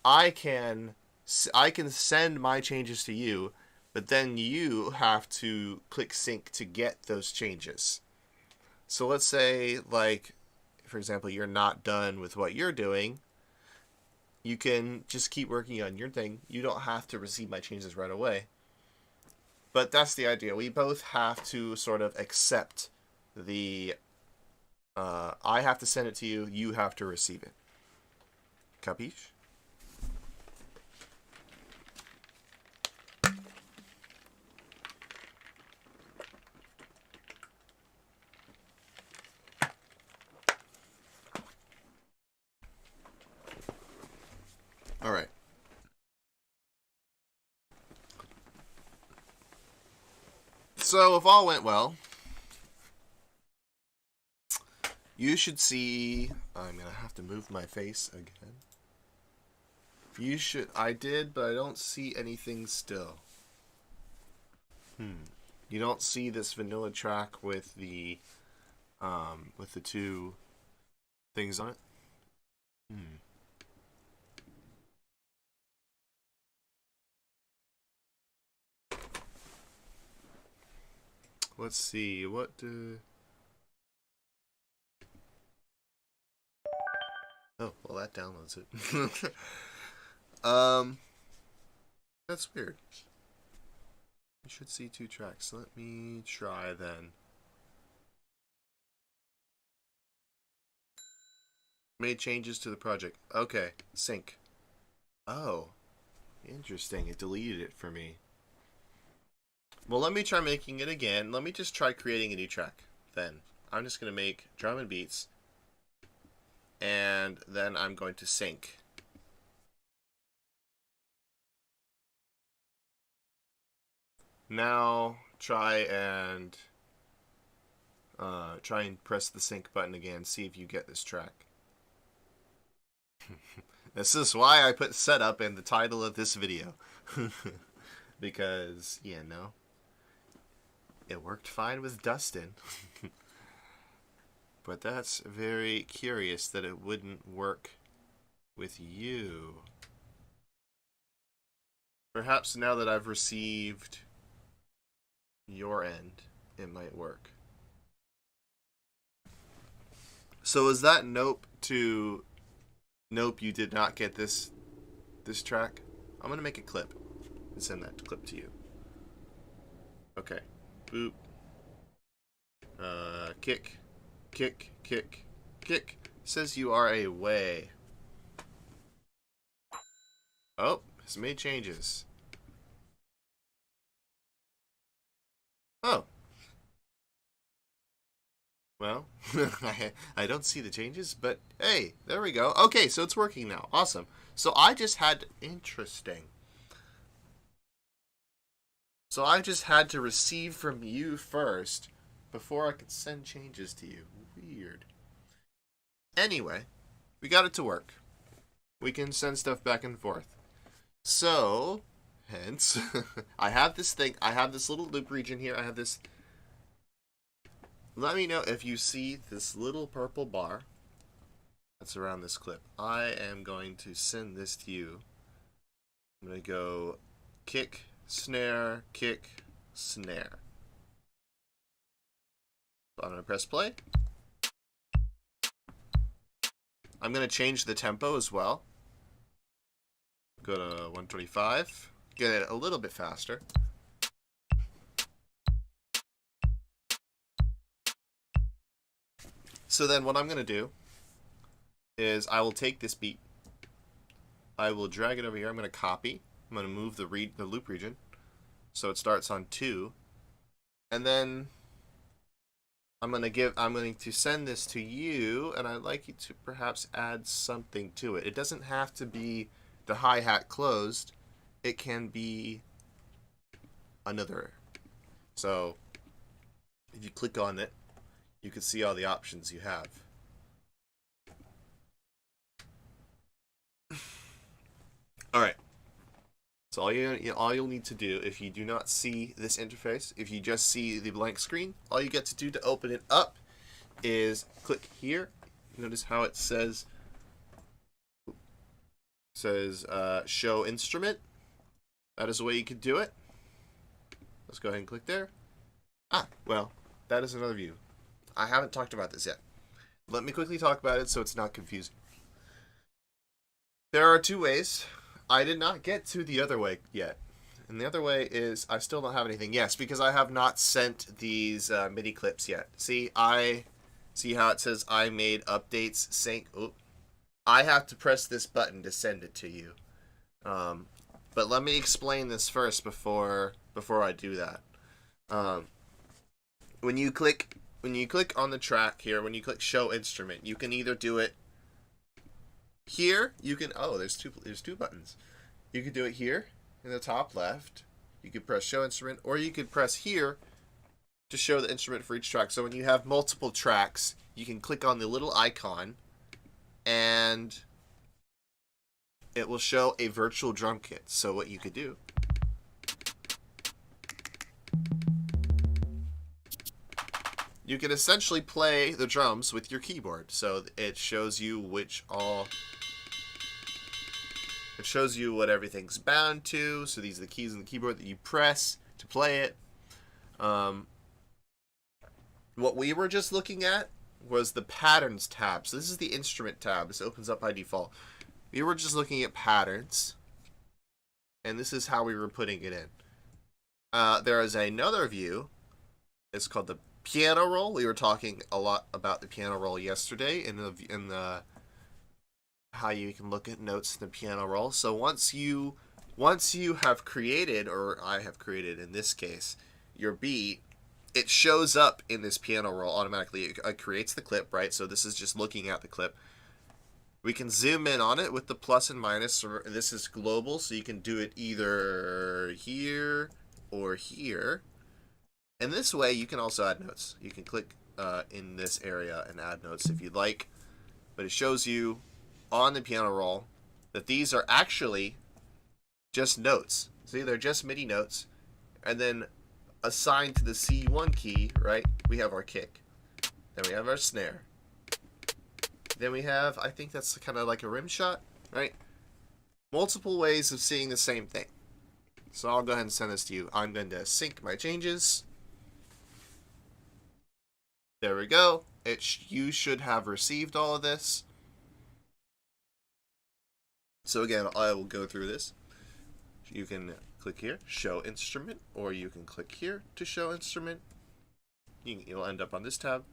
I can send my changes to you, but then you have to click sync to get those changes. So let's say, like, for example, you're not done with what you're doing. You can just keep working on your thing. You don't have to receive my changes right away. But that's the idea. We both have to sort of accept the I have to send it to you, you have to receive it. Capiche? All right. So if all went well, you should see, I'm going to have to move my face again. I did, but I don't see anything still. You don't see this vanilla track with the two things on it? let's see. What Oh, well, that downloads it. That's weird. You should see 2 tracks. Let me try then. Made changes to the project. Okay, sync. Oh, interesting. It deleted it for me. Well, let me try making it again. Let me just try creating a new track then. I'm just going to make drum and beats. And then I'm going to sync. Now try and press the sync button again. See if you get this track. This is why I put setup in the title of this video. Because, yeah, no. It worked fine with Dustin. But that's very curious that it wouldn't work with you. Perhaps now that I've received your end, it might work. So is that nope to nope, you did not get this track? I'm gonna make a clip and send that clip to you. Okay. Boop. Kick. Kick. Kick. Kick. Says you are away. Oh, it's made changes. Oh. Well, I don't see the changes, but hey, there we go. Okay, so it's working now. Awesome. So I just had... Interesting. So I just had to receive from you first before I could send changes to you. Weird. Anyway, we got it to work. We can send stuff back and forth. So, hence, I have this thing. I have this little loop region here. I have this... Let me know if you see this little purple bar that's around this clip. I am going to send this to you. I'm going to go kick, snare, kick, snare. So I'm going to press play. I'm going to change the tempo as well. Go to 125. Get it a little bit faster. So then what I'm going to do is I will take this beat. I will drag it over here. I'm going to copy. I'm going to move the loop region so it starts on 2. And then I'm going to send this to you, and I'd like you to perhaps add something to it. It doesn't have to be the hi-hat closed. It can be another. So if you click on it, you can see all the options you have. All right. So all you'll need to do, if you do not see this interface, if you just see the blank screen, all you get to do to open it up is click here. Notice how it says show instrument. That is the way you could do it. Let's go ahead and click there. Well, that is another view. I haven't talked about this yet. Let me quickly talk about it so it's not confusing. There are 2 ways. I did not get to the other way yet. And the other way is I still don't have anything. Yes, because I have not sent these MIDI clips yet. See how it says I made updates sync. Oop. I have to press this button to send it to you. But let me explain this first before I do that. When you click on the track here, when you click show instrument, you can either do it here. You can there's two buttons. You could do it here in the top left. You could press show instrument, or you could press here to show the instrument for each track. So when you have multiple tracks, you can click on the little icon and it will show a virtual drum kit. So what you could do you can essentially play the drums with your keyboard. So it shows you it shows you what everything's bound to. So these are the keys on the keyboard that you press to play it. What we were just looking at was the patterns tab. So this is the instrument tab. This opens up by default. We were just looking at patterns, and this is how we were putting it in. There is another view. It's called the piano roll. We were talking a lot about the piano roll yesterday in the how you can look at notes in the piano roll. So once you have created, or I have created in this case, your beat, it shows up in this piano roll automatically. It creates the clip, right? So this is just looking at the clip. We can zoom in on it with the plus and minus. This is global, so you can do it either here or here. And this way, you can also add notes. You can click in this area and add notes if you'd like. But it shows you on the piano roll that these are actually just notes. See, they're just MIDI notes. And then assigned to the C1 key, right, we have our kick. Then we have our snare. Then we have, I think that's kind of like a rim shot, right? Multiple ways of seeing the same thing. So I'll go ahead and send this to you. I'm going to sync my changes. There we go. You should have received all of this. So again, I will go through this. You can click here, show instrument, or you can click here to show instrument. You'll end up on this tab.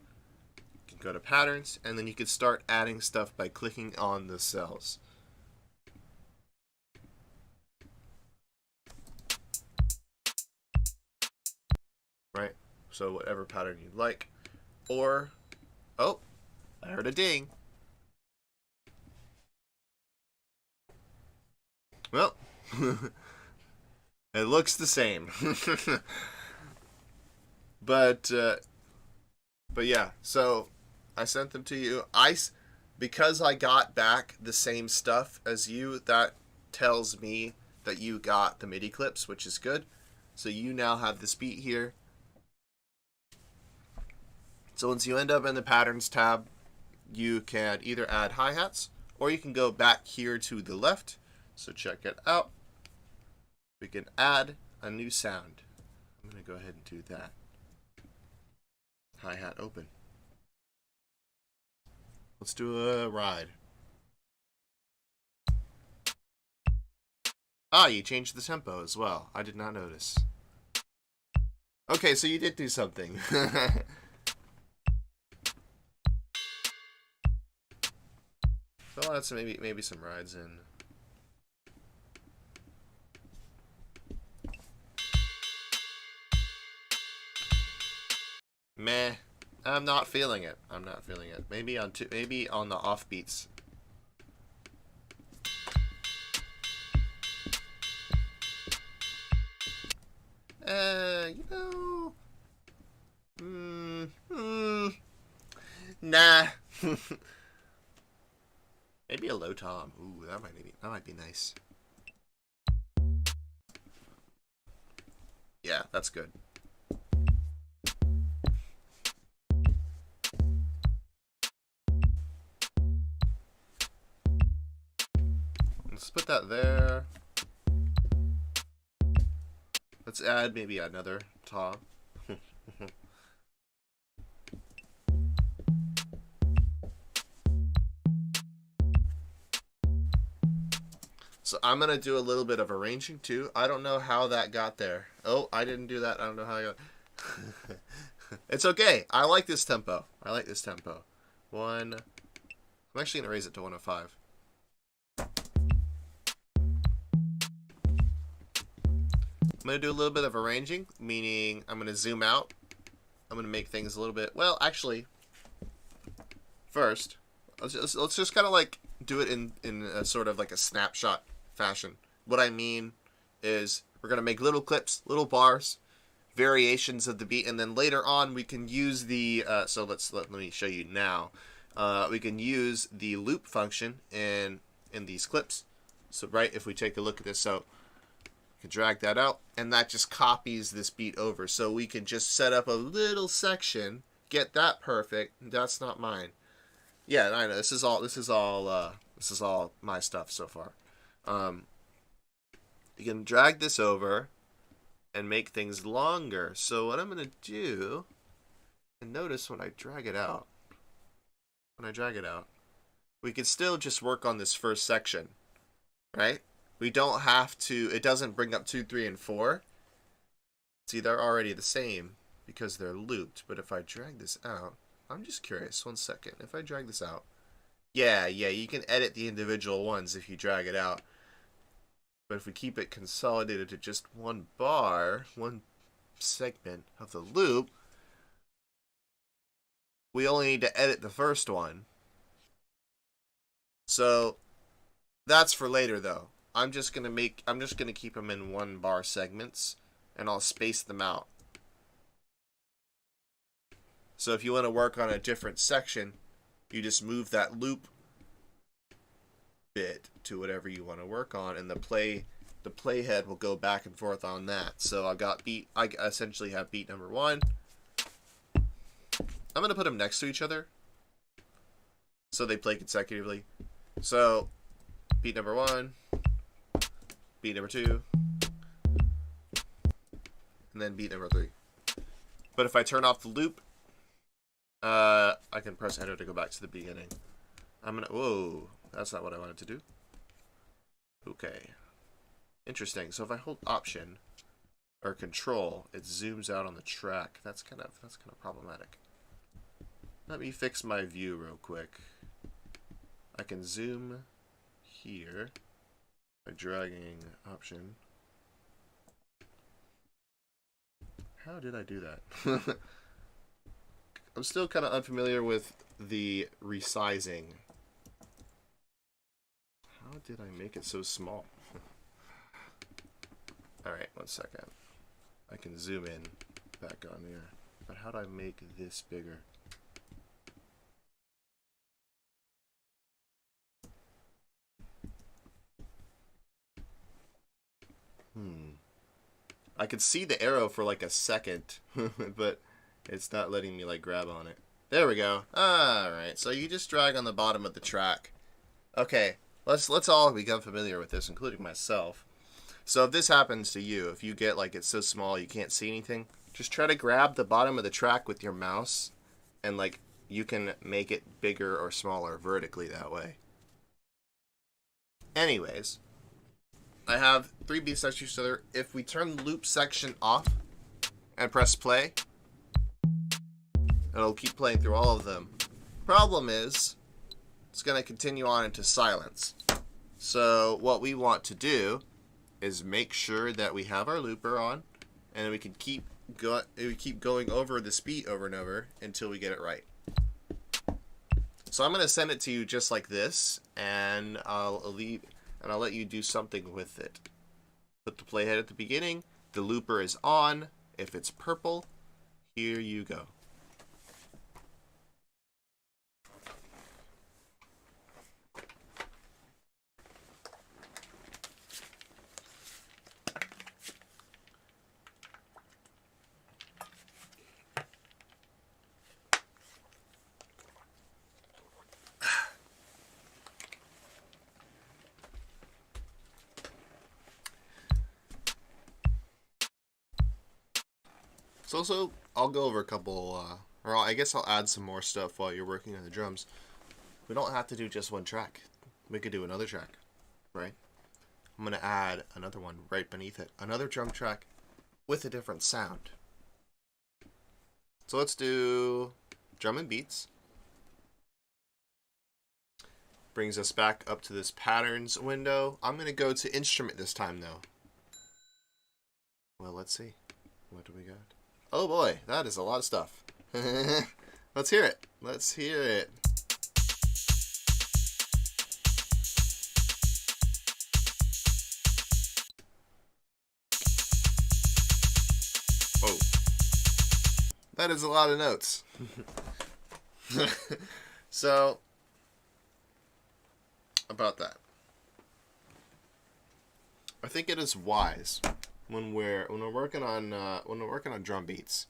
You can go to patterns, and then you can start adding stuff by clicking on the cells. Right? So whatever pattern you'd like. Or, oh, I heard a ding. Well, it looks the same. But yeah, so I sent them to you. Because I got back the same stuff as you, that tells me that you got the MIDI clips, which is good. So you now have this beat here. So once you end up in the patterns tab, you can either add hi-hats, or you can go back here to the left. So check it out. We can add a new sound. I'm going to go ahead and do that. Hi-hat open. Let's do a ride. Ah, you changed the tempo as well. I did not notice. Okay, so you did do something. So I'll add some, maybe some rides in. Meh. I'm not feeling it. I'm not feeling it. Maybe on the offbeats. Nah. Maybe a low tom. Ooh, that might be nice. Yeah, that's good. Let's put that there. Let's add maybe another tom. So I'm going to do a little bit of arranging too. I don't know how that got there. Oh, I didn't do that. I don't know how I got It's okay. I like this tempo. I like this tempo. I'm actually going to raise it to 105. I'm going to do a little bit of arranging, meaning I'm going to zoom out. I'm going to make things a little bit, well, actually, first, let's just kind of like do it in a sort of like a snapshot fashion. What I mean is we're going to make little clips, little bars, variations of the beat, and then later on we can use the, so let me show you now. We can use the loop function in these clips. So right, if we take a look at this, so can drag that out, and that just copies this beat over. So we can just set up a little section, get that perfect. That's not mine. Yeah, I know. This is all my stuff so far. You can drag this over and make things longer. So what I'm gonna do And notice when I drag it out, we can still just work on this first section, right? We don't have to, it doesn't bring up 2, 3, and 4. See, they're already the same because they're looped. But if I drag this out, I'm just curious, 1 second. If I drag this out, yeah, you can edit the individual ones if you drag it out. But if we keep it consolidated to just one bar, one segment of the loop, we only need to edit the first one. So that's for later though. I'm just gonna keep them in 1 bar segments, and I'll space them out. So if you want to work on a different section, you just move that loop bit to whatever you want to work on, and the playhead will go back and forth on that. So I essentially have beat number 1. I'm gonna put them next to each other so they play consecutively. So beat number 1, beat number 2, and then beat number 3. But if I turn off the loop, I can press enter to go back to the beginning. Whoa, that's not what I wanted to do. Okay. Interesting. So if I hold option or control, it zooms out on the track. That's kind of problematic. Let me fix my view real quick. I can zoom here by dragging option. How did I do that? I'm still kind of unfamiliar with the resizing. How did I make it so small? Alright, 1 second. I can zoom in back on here. But how do I make this bigger? I could see the arrow for like a second, but it's not letting me like grab on it. There we go. Alright, so you just drag on the bottom of the track. Okay, let's all become familiar with this, including myself. So if this happens to you, if you get like it's so small you can't see anything, just try to grab the bottom of the track with your mouse, and like you can make it bigger or smaller vertically that way. Anyways, I have 3 beats next to each other. If we turn the loop section off and press play, it'll keep playing through all of them. Problem is, it's going to continue on into silence. So what we want to do is make sure that we have our looper on, and we can keep going over this beat over and over until we get it right. So I'm going to send it to you just like this, and I'll let you do something with it. Put the playhead at the beginning. The looper is on. If it's purple, here you go. So also, I'll go over a couple, or I guess I'll add some more stuff while you're working on the drums. We don't have to do just one track. We could do another track, right? I'm going to add another one right beneath it. Another drum track with a different sound. So let's do drum and beats. Brings us back up to this patterns window. I'm going to go to instrument this time, though. Well, let's see. What do we got? Oh boy, that is a lot of stuff. Let's hear it. Let's hear it. Oh. That is a lot of notes. So, about that. I think it is wise when we're working on drum beats.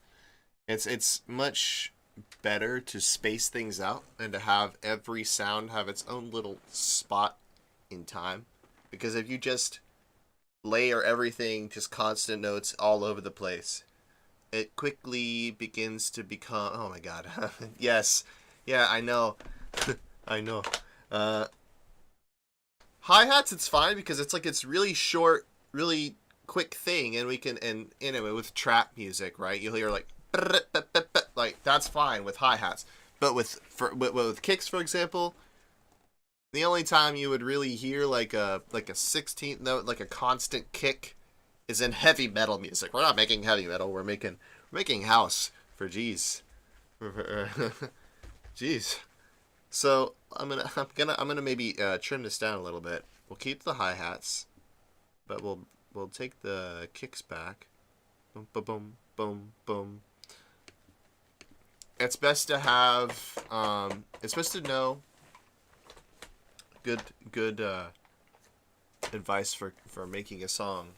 It's much better to space things out and to have every sound have its own little spot in time. Because if you just layer everything, just constant notes all over the place, it quickly begins to become. Oh my god. Yes. Yeah, I know. I know. Uh, Hi-hats, it's fine because it's really short, really quick thing, and we can, and anyway, with trap music, right? You'll hear like that's fine with hi-hats. But with kicks, for example, the only time you would really hear like a 16th note, like a constant kick, is in heavy metal music. We're not making heavy metal. We're making house for G's. Jeez. So I'm gonna maybe trim this down a little bit. We'll keep the hi hats, but we'll take the kicks back. Boom, boom, boom, boom, boom. It's best to have. It's best to know. Good advice for making a song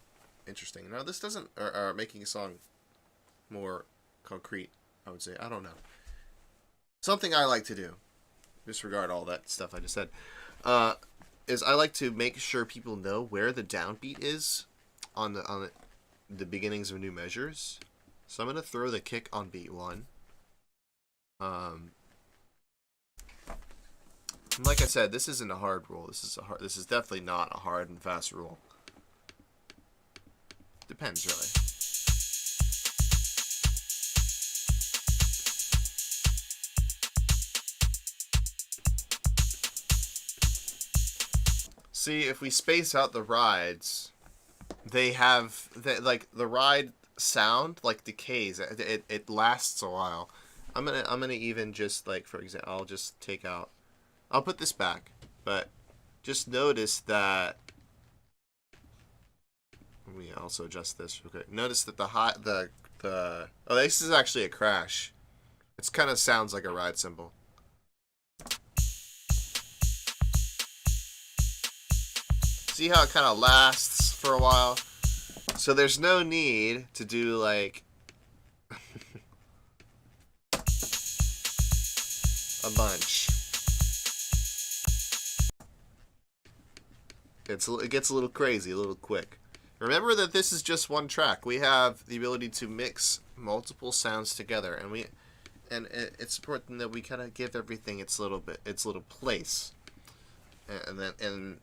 interesting. Now this doesn't or making a song more concrete. I would say, I don't know. Something I like to do, disregard all that stuff I just said, is I like to make sure people know where the downbeat is on the beginnings of new measures. So I'm gonna throw the kick on beat 1. Like I said, this isn't a hard rule. This is definitely not a hard and fast rule. Depends, really. See, if we space out the rides, like the ride sound like decays. It lasts a while. I'm gonna even just, like, for example, I'll put this back, but just notice that we also adjust this real quick. Notice that oh, this is actually a crash. It kind of sounds like a ride cymbal. See how it kind of lasts for a while? So there's no need to do like a bunch. It gets a little crazy, a little quick. Remember that this is just one track. We have the ability to mix multiple sounds together, and it's important that we kind of give everything its little place, and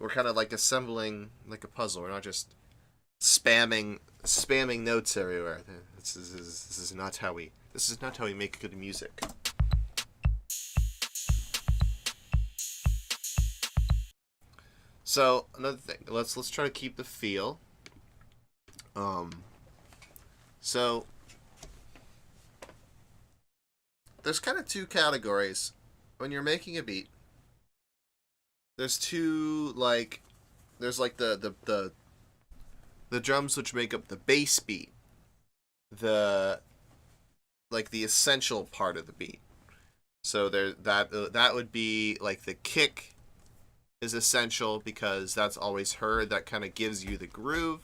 we're kind of like assembling like a puzzle. We're not just spamming notes everywhere. This is not how we make good music. So another thing, let's try to keep the feel. So there's kind of two categories when you're making a beat. There's the drums which make up the bass beat, the essential part of the beat. So that would be like the kick is essential because that's always heard. That kind of gives you the groove.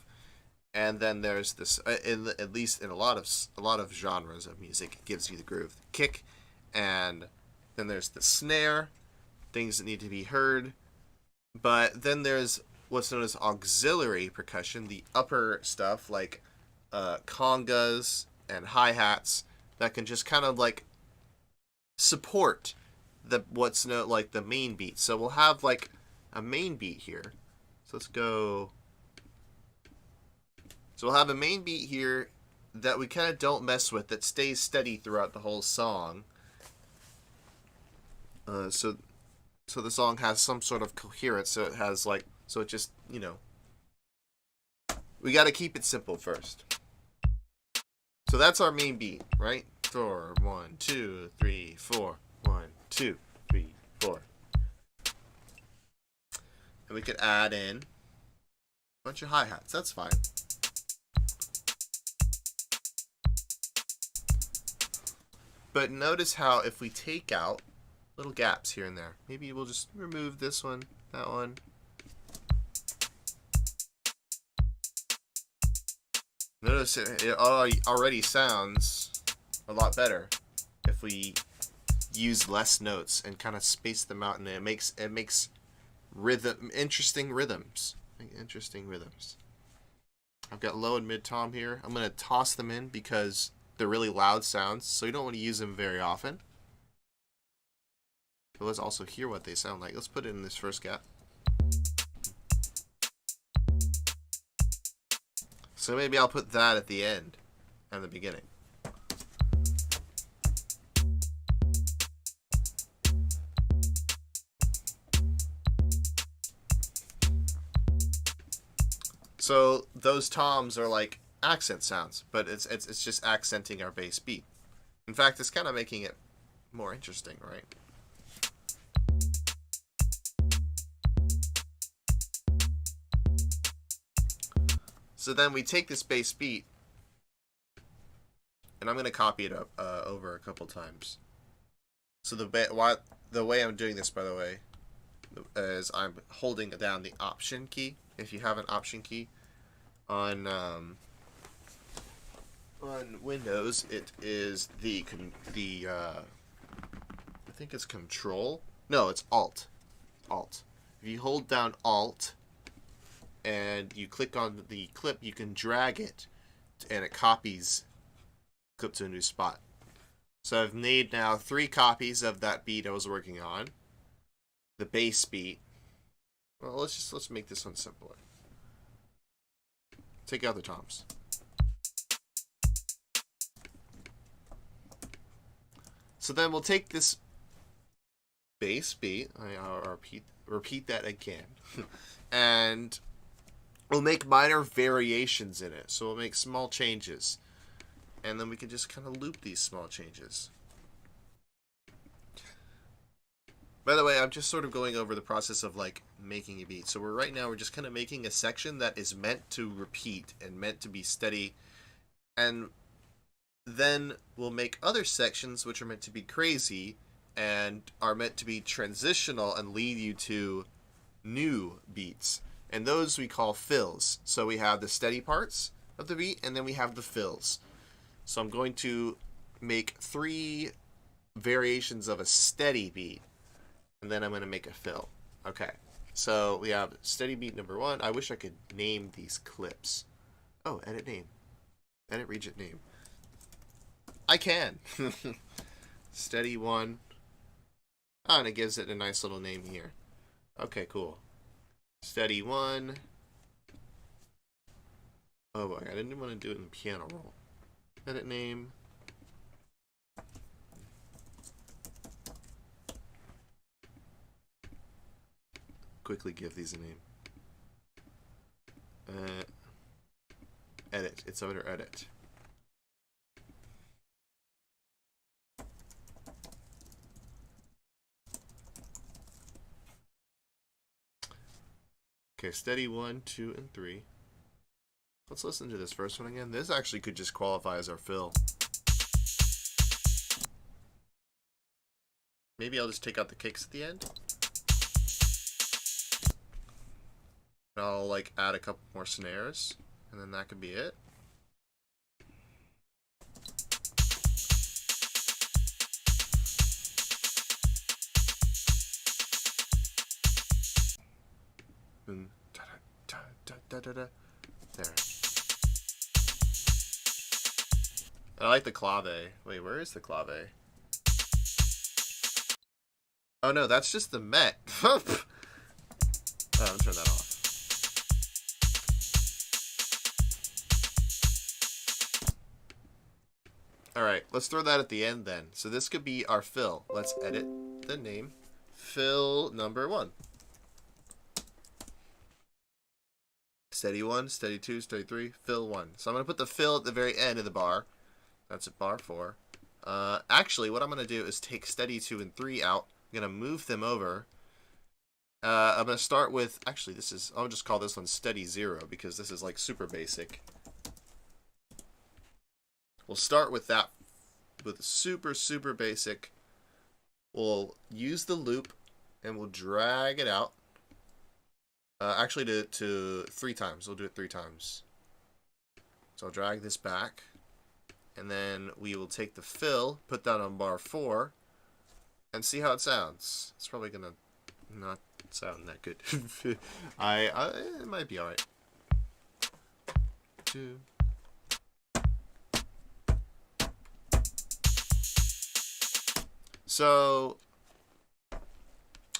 And then there's this, at least in a lot of genres of music, it gives you the groove, the kick, and then there's the snare, things that need to be heard. But then there's what's known as auxiliary percussion, the upper stuff like congas and hi-hats that can just kind of like support what's known like the main beat. So we'll have like a main beat here. So let's go. So we'll have a main beat here that we kind of don't mess with, that stays steady throughout the whole song. So the song has some sort of coherence. So it has it just, we got to keep it simple first. So that's our main beat, right? 4, 1, 2, 3, 4. 1, 2, 3, 4. And we could add in a bunch of hi-hats. That's fine. But notice how if we take out little gaps here and there, maybe we'll just remove this one, that one. Notice it already sounds a lot better if we use less notes and kind of space them out, and it makes interesting rhythms. I've got low and mid tom here. I'm going to toss them in because they're really loud sounds, so you don't want to use them very often. But let's also hear what they sound like. Let's put it in this first gap. So maybe I'll put that at the end and the beginning. So those toms are like accent sounds, but it's just accenting our bass beat. In fact, it's kind of making it more interesting, right? So then we take this bass beat, and I'm going to copy it up over a couple times. So the way I'm doing this, by the way, is I'm holding down the Option key. If you have an Option key on Windows, it is I think it's Control. No, it's Alt. Alt. If you hold down Alt and you click on the clip, you can drag it, and it copies clip to a new spot. So I've made now 3 copies of that beat I was working on. The bass beat. Well, let's make this one simpler. Take out the toms. So then we'll take this bass beat. I'll repeat that again, and we'll make minor variations in it. So we'll make small changes, and then we can just kind of loop these small changes. By the way, I'm just sort of going over the process of like making a beat. So right now we're just kind of making a section that is meant to repeat and meant to be steady, and then we'll make other sections which are meant to be crazy and are meant to be transitional and lead you to new beats. And those we call fills. So we have the steady parts of the beat, and then we have the fills. So I'm going to make 3 variations of a steady beat, and then I'm going to make a fill. Okay, so we have steady beat number 1. I wish I could name these clips. Oh, edit name. Edit region name. I can. Steady 1. Oh, and it gives it a nice little name here. Okay, cool. Steady 1. Oh boy, I didn't want to do it in piano roll. Edit name. Quickly give these a name. Edit. It's under edit. Okay, steady 1, 2, and 3. Let's listen to this first one again. This actually could just qualify as our fill. Maybe I'll just take out the kicks at the end. And I'll like add a couple more snares, and then that could be it. And there. I like the clave. Wait, where is the clave? Oh no, that's just the met. Oh, I'll turn that off. Alright, let's throw that at the end then. So this could be our fill. Let's edit the name. Fill number 1. Steady 1, steady 2, steady 3, fill 1. So I'm going to put the fill at the very end of the bar. That's at bar 4. Actually, what I'm going to do is take steady 2 and 3 out. I'm going to move them over. I'm going to start with, actually, I'll just call this one steady 0 because this is like super basic. We'll start with that, with super, super basic. We'll use the loop and we'll drag it out. Actually, to 3 times. We'll do it 3 times. So I'll drag this back. And then we will take the fill, put that on bar 4, and see how it sounds. It's probably going to not sound that good. It might be alright. 2. So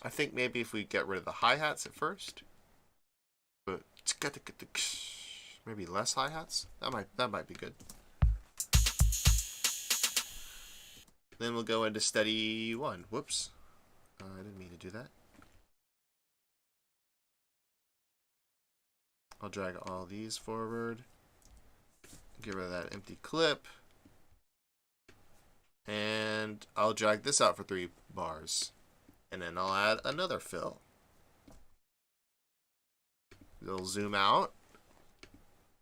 I think maybe if we get rid of the hi-hats at first, but maybe less hi-hats, that might be good. Then we'll go into steady 1. Whoops. I didn't mean to do that. I'll drag all these forward. Get rid of that empty clip. And I'll drag this out for 3 bars. And then I'll add another fill. It'll zoom out.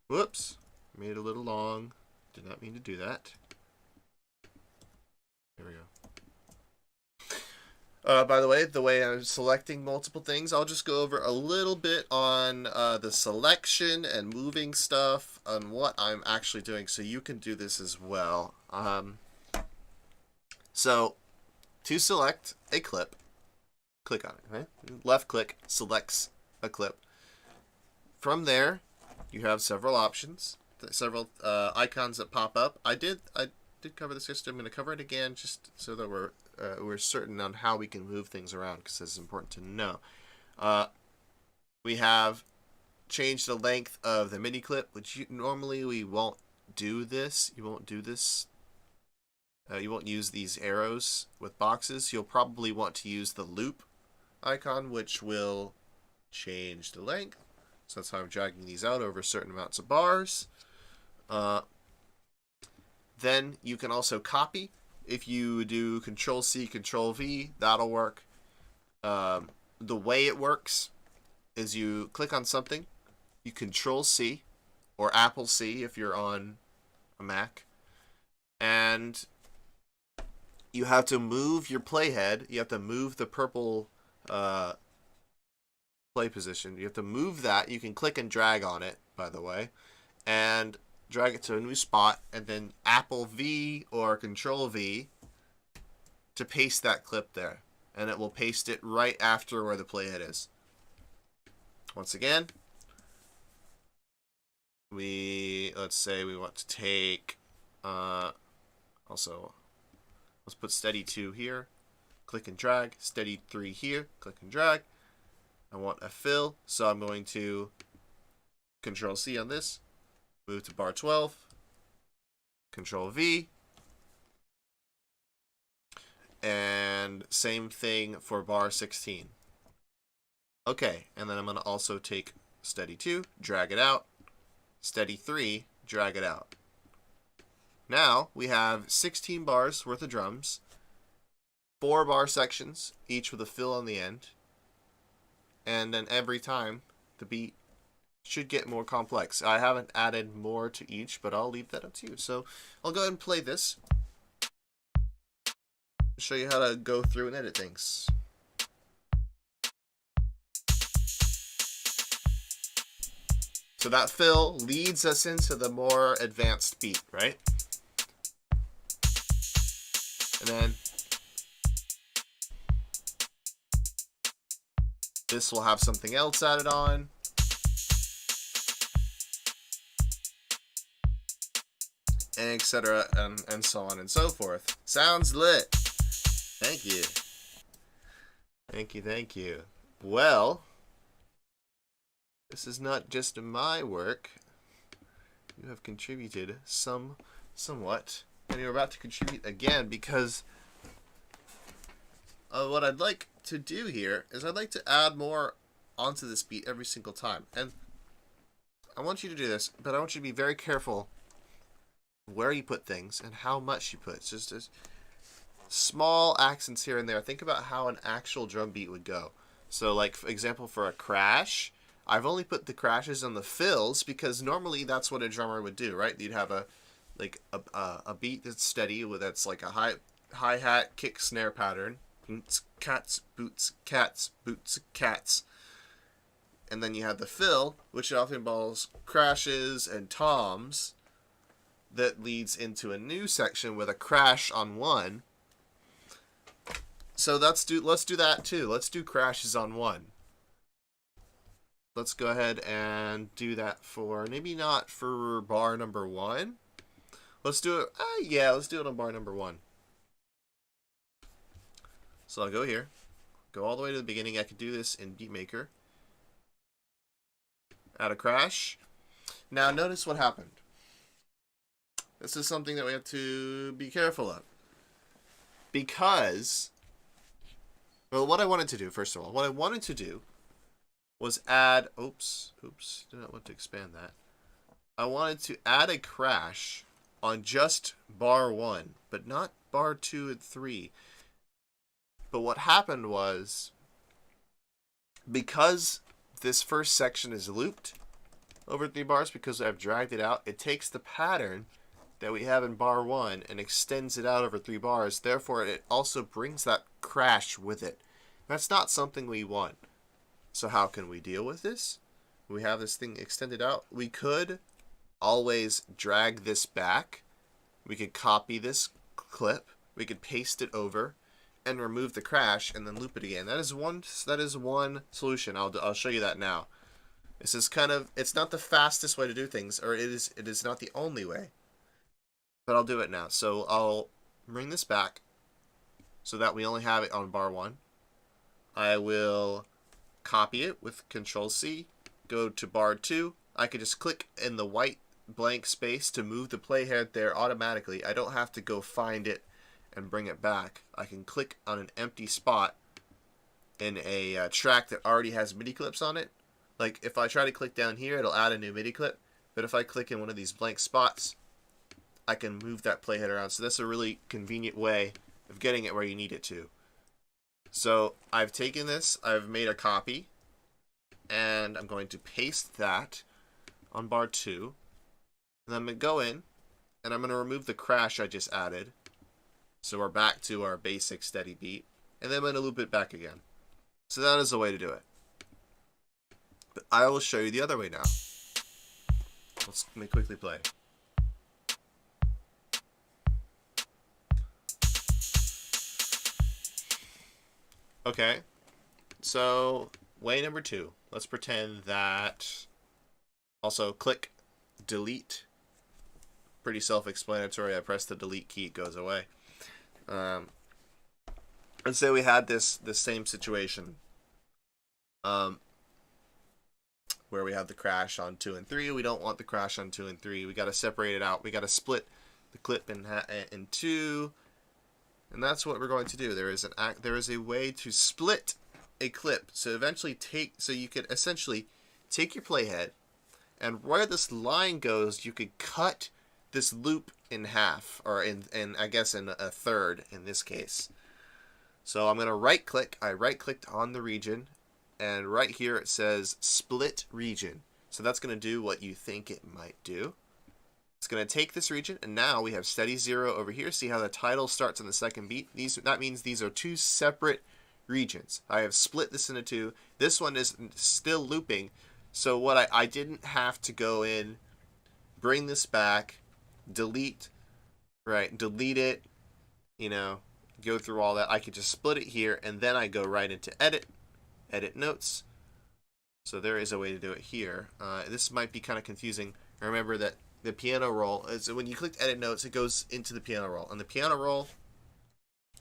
Whoops. Made it a little long. Did not mean to do that. There we go. By the way I'm selecting multiple things, I'll just go over a little bit on the selection and moving stuff on what I'm actually doing, so you can do this as well. So, to select a clip, click on it. Right? Left click selects a clip. From there, you have several options, several icons that pop up. I did cover this yesterday. I'm going to cover it again just so that we're certain on how we can move things around, because it's important to know. We have changed the length of the mini clip, which normally we won't do this. You won't do this. You won't use these arrows with boxes. You'll probably want to use the loop icon, which will change the length. So that's how I'm dragging these out over certain amounts of bars. Then you can also copy. If you do Control-C, Control-V, that'll work. The way it works is you click on something, you Control-C, or Apple-C if you're on a Mac, and you have to move your playhead. You have to move the purple play position. You have to move that. You can click and drag on it, by the way, and drag it to a new spot, and then Apple V or Control V to paste that clip there, and it will paste it right after where the playhead is. Once again, let's say we want to take also, let's put steady 2 here, click and drag, steady 3 here, click and drag. I want a fill, so I'm going to Control C on this, move to bar 12, Control V, and same thing for bar 16. Okay, and then I'm going to also take steady 2, drag it out, steady 3, drag it out. Now we have 16 bars worth of drums, 4 bar sections, each with a fill on the end, and then every time the beat should get more complex. I haven't added more to each, but I'll leave that up to you. So I'll go ahead and play this. Show you how to go through and edit things. So that fill leads us into the more advanced beat, right? And then this will have something else added on. And etc. And so on and so forth. Sounds lit. Thank you. Thank you, thank you. Well, this is not just my work. You have contributed somewhat. And you're about to contribute again, because what I'd like to do here is I'd like to add more onto this beat every single time. And I want you to do this, but I want you to be very careful where you put things and how much you put. It's just small accents here and there. Think about how an actual drum beat would go. So, like, for example, for a crash, I've only put the crashes on the fills because normally that's what a drummer would do, right? You'd have a beat that's steady that's like a hi-hat kick snare pattern. Boots, cats, boots, cats, boots, cats. And then you have the fill, which often involves crashes and toms, that leads into a new section with a crash on one. So let's do that too. Let's do crashes on one. let's go ahead and do that for, maybe not for bar number 1. Let's do it, yeah, let's do it on bar number 1. So I'll go here, go all the way to the beginning. I could do this in BeatMaker. Add a crash. Now notice what happened. This is something that we have to be careful of. Because, well, what I wanted to do, first of all, what I wanted to do was add, oops, did not want to expand that. I wanted to add a crash on just bar 1, but not bar 2 and 3. But what happened was, because this first section is looped over 3 bars, because I've dragged it out, it takes the pattern that we have in bar 1 and extends it out over 3 bars. Therefore, it also brings that crash with it. That's not something we want. So how can we deal with this? We have this thing extended out. We could always drag this back. We could copy this clip. We could paste it over and remove the crash and then loop it again. That is one solution. I'll show you that now. This is kind of, it's not the fastest way to do things, or it is not the only way. But I'll do it now. So I'll bring this back so that we only have it on bar 1. I will copy it with Control-C, go to bar 2. I could just click in the white blank space to move the playhead there automatically. I don't have to go find it and bring it back. I can click on an empty spot in a track that already has MIDI clips on it. Like if I try to click down here, it'll add a new MIDI clip. But if I click in one of these blank spots, I can move that playhead around. So that's a really convenient way of getting it where you need it to. So I've taken this, I've made a copy, and I'm going to paste that on bar 2. And I'm going to go in, and I'm going to remove the crash I just added. So we're back to our basic steady beat. And then I'm going to loop it back again. So that is the way to do it. But I will show you the other way now. Let me quickly play. Okay, so way number 2. Let's pretend that, also click delete. Pretty self-explanatory. I press the delete key, it goes away. And say we had this same situation where we have the crash on 2 and 3. We don't want the crash on 2 and 3. We got to separate it out. We got to split the clip in 2. And that's what we're going to do. There is a way to split a clip. So you could essentially take your playhead, and where this line goes, you could cut this loop in half, or in I guess in a third in this case. So I'm going to right click. I right clicked on the region, and right here it says split region. So that's going to do what you think it might do. It's going to take this region, and now we have steady 0 over here. See how the title starts on the second beat? That means these are 2 separate regions. I have split this into 2. This one is still looping, so what I didn't have to go in, bring this back, delete it, go through all that. I could just split it here, and then I go right into edit notes. So there is a way to do it here. This might be kind of confusing. Remember that the piano roll is when you click edit notes, it goes into the piano roll, and the piano roll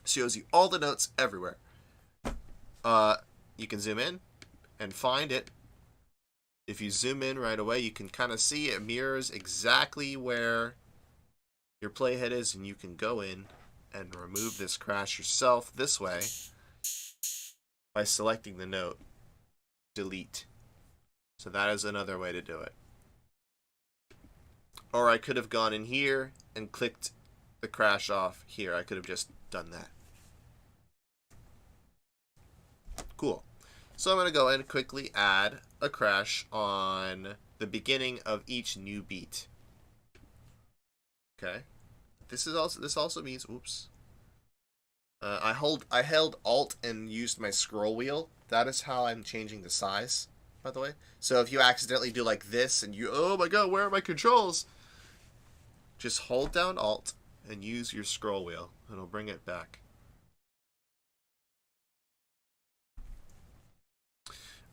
shows you all the notes everywhere. You can zoom in and find it. If you zoom in right away, you can kind of see it mirrors exactly where your playhead is, and you can go in and remove this crash yourself this way by selecting the note delete. So that is another way to do it. Or I could have gone in here and clicked the crash off here. I could have just done that. Cool. So I'm going to go and quickly add a crash on the beginning of each new beat. Okay. This also means, oops. I held Alt and used my scroll wheel. That is how I'm changing the size, by the way. So if you accidentally do like this and oh my god, where are my controls? Just hold down Alt and use your scroll wheel, and it'll bring it back.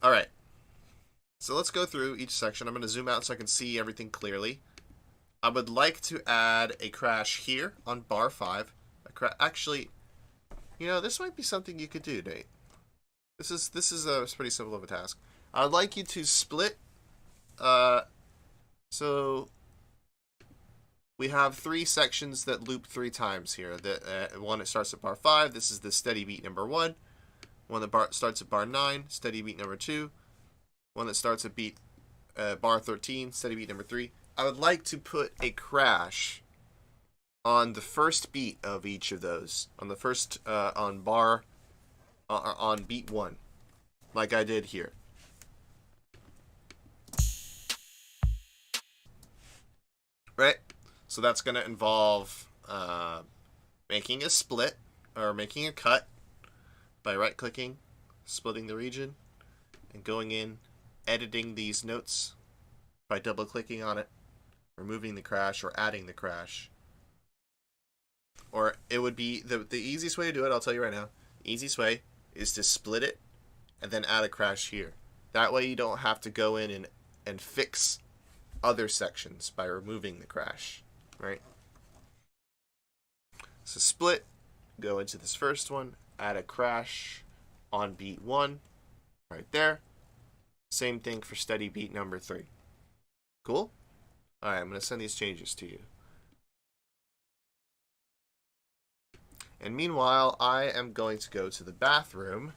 Alright. So let's go through each section. I'm going to zoom out so I can see everything clearly. I would like to add a crash here on bar 5. Actually, you know, this might be something you could do, Nate. This is a pretty simple of a task. I'd like you to split. So we have 3 sections that loop 3 times here. The one that starts at bar 5. This is the steady beat number 1. One that starts at bar 9. Steady beat number 2. One that starts at bar 13. Steady beat number 3. I would like to put a crash on the first beat of each of those. On the first on beat 1, like I did here. Right? So that's going to involve making a split, or making a cut, by right-clicking, splitting the region, and going in, editing these notes by double-clicking on it, removing the crash, or adding the crash. Or it would be, the easiest way to do it, I'll tell you right now, the easiest way is to split it and then add a crash here. That way you don't have to go in and fix other sections by removing the crash, right? So split, go into this first one, add a crash on beat 1, right there. Same thing for steady beat number 3. Cool? Alright, I'm going to send these changes to you. And meanwhile, I am going to go to the bathroom,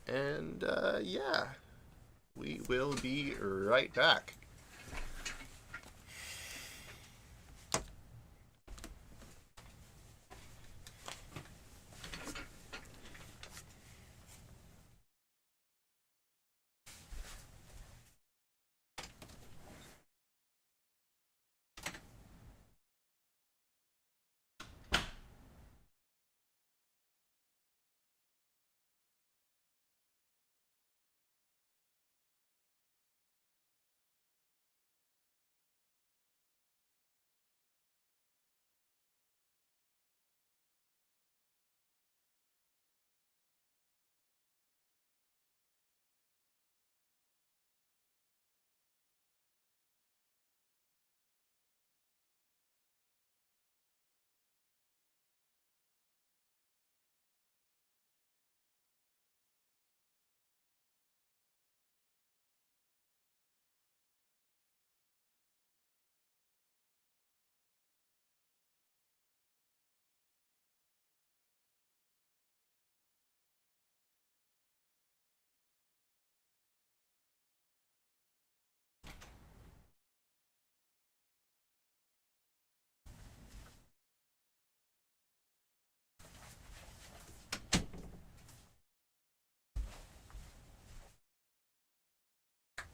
and yeah, we will be right back.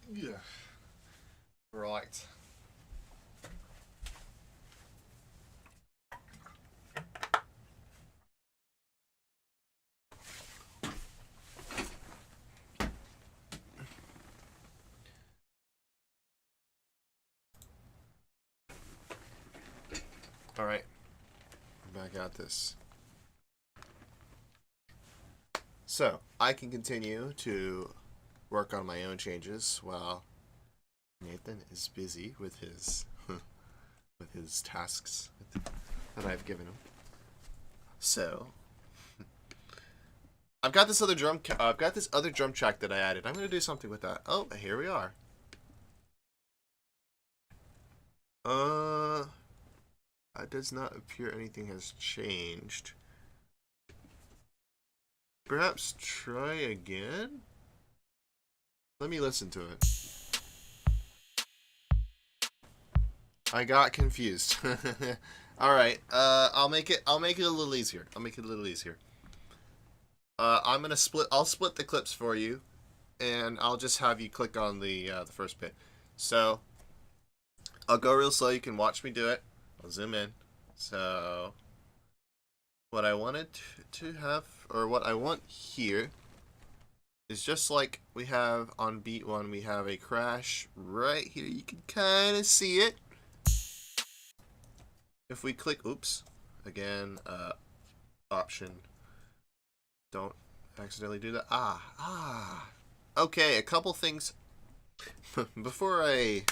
Yeah. Right. Alright. I'm back at this. So, I can continue to work on my own changes while Nathan is busy with his with his tasks that I've given him. So, I've got this other drum track that I added. I'm going to do something with that. Oh, here we are. It does not appear anything has changed. Perhaps try again? Let me listen to it. I got confused. All right. I'll make it a little easier. I'll split the clips for you, and I'll just have you click on the first bit. So I'll go real slow. You can watch me do it. I'll zoom in. So what I wanted to have, or what I want here, is just like we have on beat 1, we have a crash right here. You can kind of see it. If we click, oops, again, option, don't accidentally do that. Okay, a couple things before I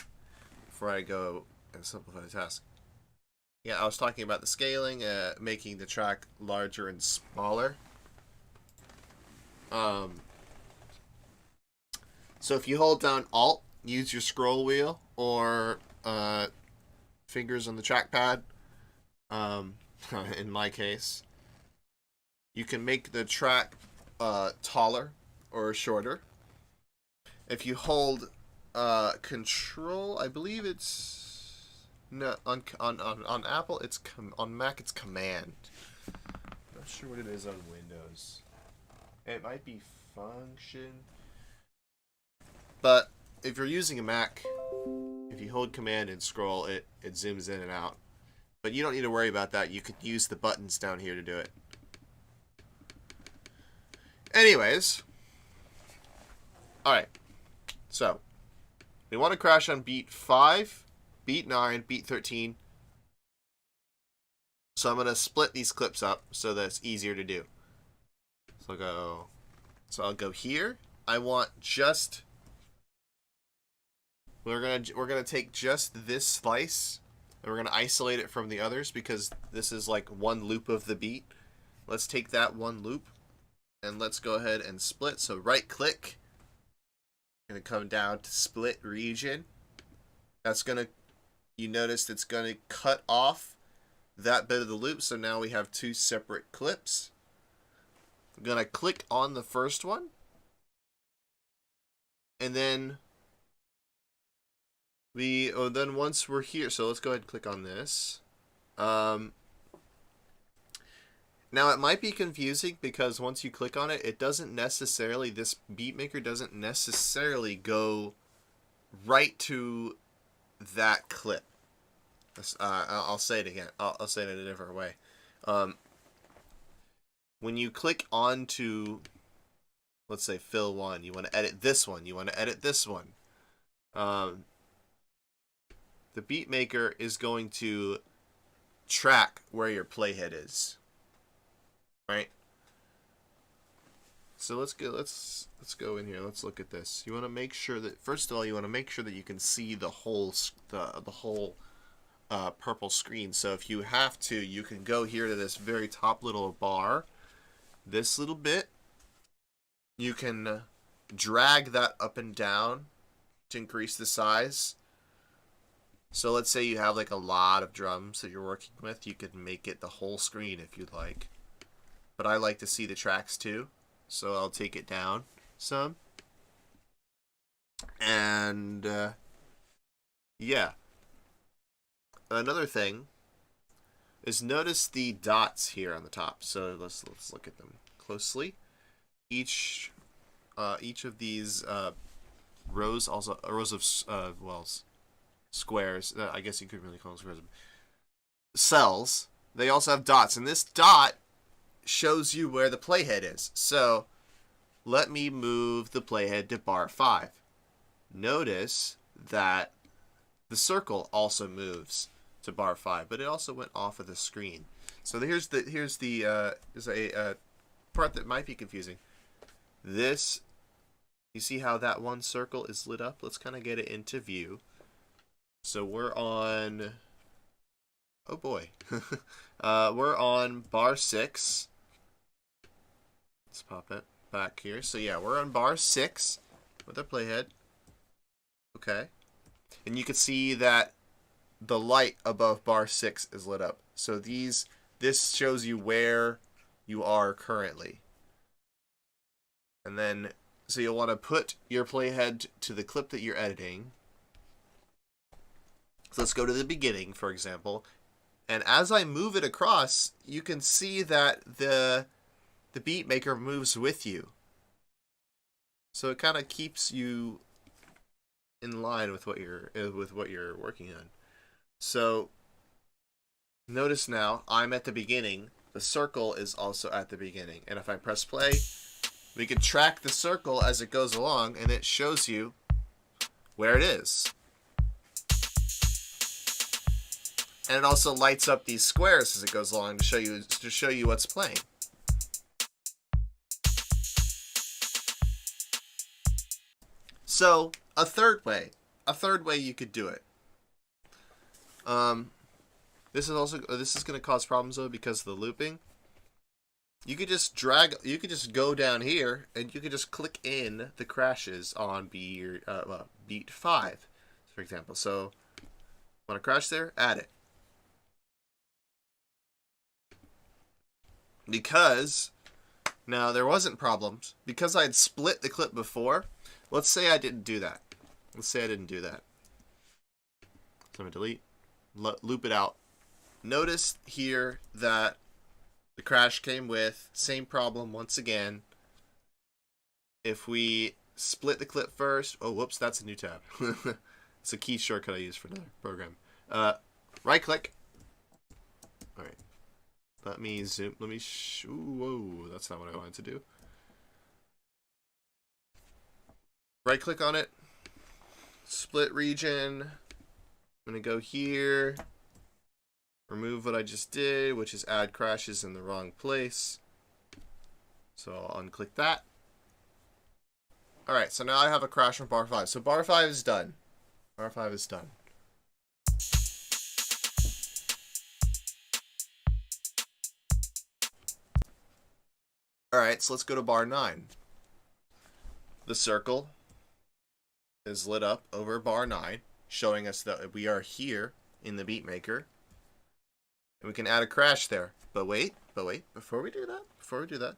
go and simplify the task. Yeah, I was talking about the scaling, making the track larger and smaller. So if you hold down Alt, use your scroll wheel or fingers on the trackpad. In my case, you can make the track taller or shorter. If you hold Control, I believe it's no on Apple. It's on Mac. It's Command. I'm not sure what it is on Windows. It might be Function. But if you're using a Mac, if you hold Command and scroll, it zooms in and out. But you don't need to worry about that. You could use the buttons down here to do it. Anyways. Alright. So, we want to crash on beat 5, beat 9, beat 13. So I'm going to split these clips up so that it's easier to do. So I'll go here. I want just... We're gonna take just this slice, and we're gonna isolate it from the others because this is like one loop of the beat. Let's take that one loop, and let's go ahead and split. So right click, gonna come down to split region. That's gonna, you notice it's gonna cut off that bit of the loop. So now we have two separate clips. I'm gonna click on the first one, and then then once we're here, so let's go ahead and click on this. Now it might be confusing because once you click on it, it doesn't necessarily, this beat maker doesn't necessarily go right to that clip. I'll say it again. I'll say it in a different way. When you click onto, let's say fill 1, you want to edit this one. You want to edit this one. The beat maker is going to track where your playhead is, right? So let's go in here. Let's look at this. You want to make sure that, first of all, you want to make sure that you can see the whole purple screen. So if you have to, you can go here to this very top little bar, this little bit. You can drag that up and down to increase the size. So let's say you have like a lot of drums that you're working with. You could make it the whole screen if you'd like. But I like to see the tracks too. So I'll take it down some. And yeah. Another thing is notice the dots here on the top. So let's look at them closely. Each of these rows, also rows of squares, I guess you could really call them squares, cells, they also have dots, and this dot shows you where the playhead is. So let me move the playhead to bar 5. Notice that the circle also moves to bar 5, but it also went off of the screen. So here's a part that might be confusing. This, you see how that one circle is lit up? Let's kind of get it into view. So we're on, oh boy, we're on bar 6. Let's pop it back here. So yeah, we're on bar 6 with our playhead. Okay. And you can see that the light above bar 6 is lit up. So this shows you where you are currently. And then, so you'll want to put your playhead to the clip that you're editing. So let's go to the beginning, for example. And as I move it across, you can see that the beat maker moves with you. So it kind of keeps you in line with what you're working on. So notice now I'm at the beginning. The circle is also at the beginning. And if I press play, we can track the circle as it goes along, and it shows you where it is. And it also lights up these squares as it goes along to show you what's playing. So a third way you could do it. This is going to cause problems though because of the looping. You could just go down here and you could just click in the crashes on beat 5, for example. So, want to crash there? Add it. Because now there wasn't problems because I had split the clip before. Let's say I didn't do that. So I'm gonna delete, loop it out. Notice here that the crash came with same problem once again. If we split the clip first, oh whoops, that's a new tab. It's a key shortcut I use for another program. Right click. All right. Let me zoom. Whoa, that's not what I wanted to do. Right click on it. Split region. I'm going to go here. Remove what I just did, which is add crashes in the wrong place. So I'll unclick that. Alright, so now I have a crash on bar 5. So bar 5 is done. Bar 5 is done. Alright, so let's go to bar 9. The circle is lit up over bar 9, showing us that we are here in the beat maker. And we can add a crash there. But wait, before we do that,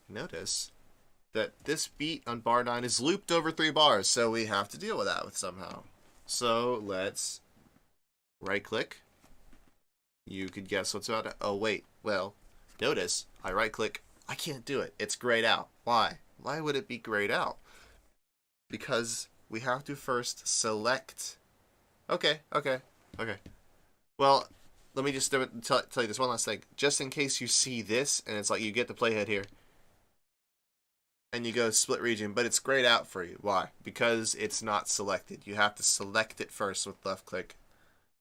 notice that this beat on bar 9 is looped over 3 bars, so we have to deal with that somehow. So let's right click. You could guess what's about to, oh wait, well, notice I right click, I can't do it. It's grayed out. Why? Why would it be grayed out? Because we have to first select. Okay. Well, let me just tell you this one last thing. Just in case you see this, and it's like you get the playhead here, and you go split region, but it's grayed out for you. Why? Because it's not selected. You have to select it first with left click,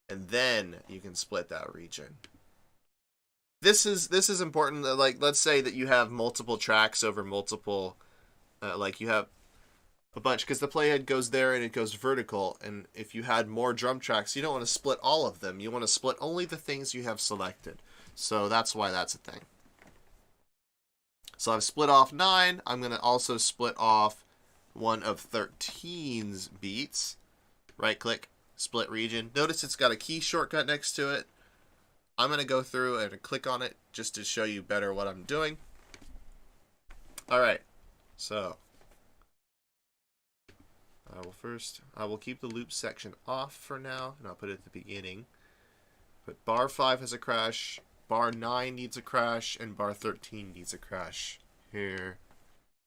and then you can split that region. This is important. Like, let's say that you have multiple tracks over multiple, like you have a bunch, because the playhead goes there and it goes vertical, and if you had more drum tracks, you don't want to split all of them. You want to split only the things you have selected. So that's why that's a thing. So I've split off 9. I'm going to also split off one of 13's beats. Right click, split region. Notice it's got a key shortcut next to it. I'm going to go through and click on it just to show you better what I'm doing. Alright, so I will keep the loop section off for now, and I'll put it at the beginning. But bar 5 has a crash, bar 9 needs a crash, and bar 13 needs a crash. Here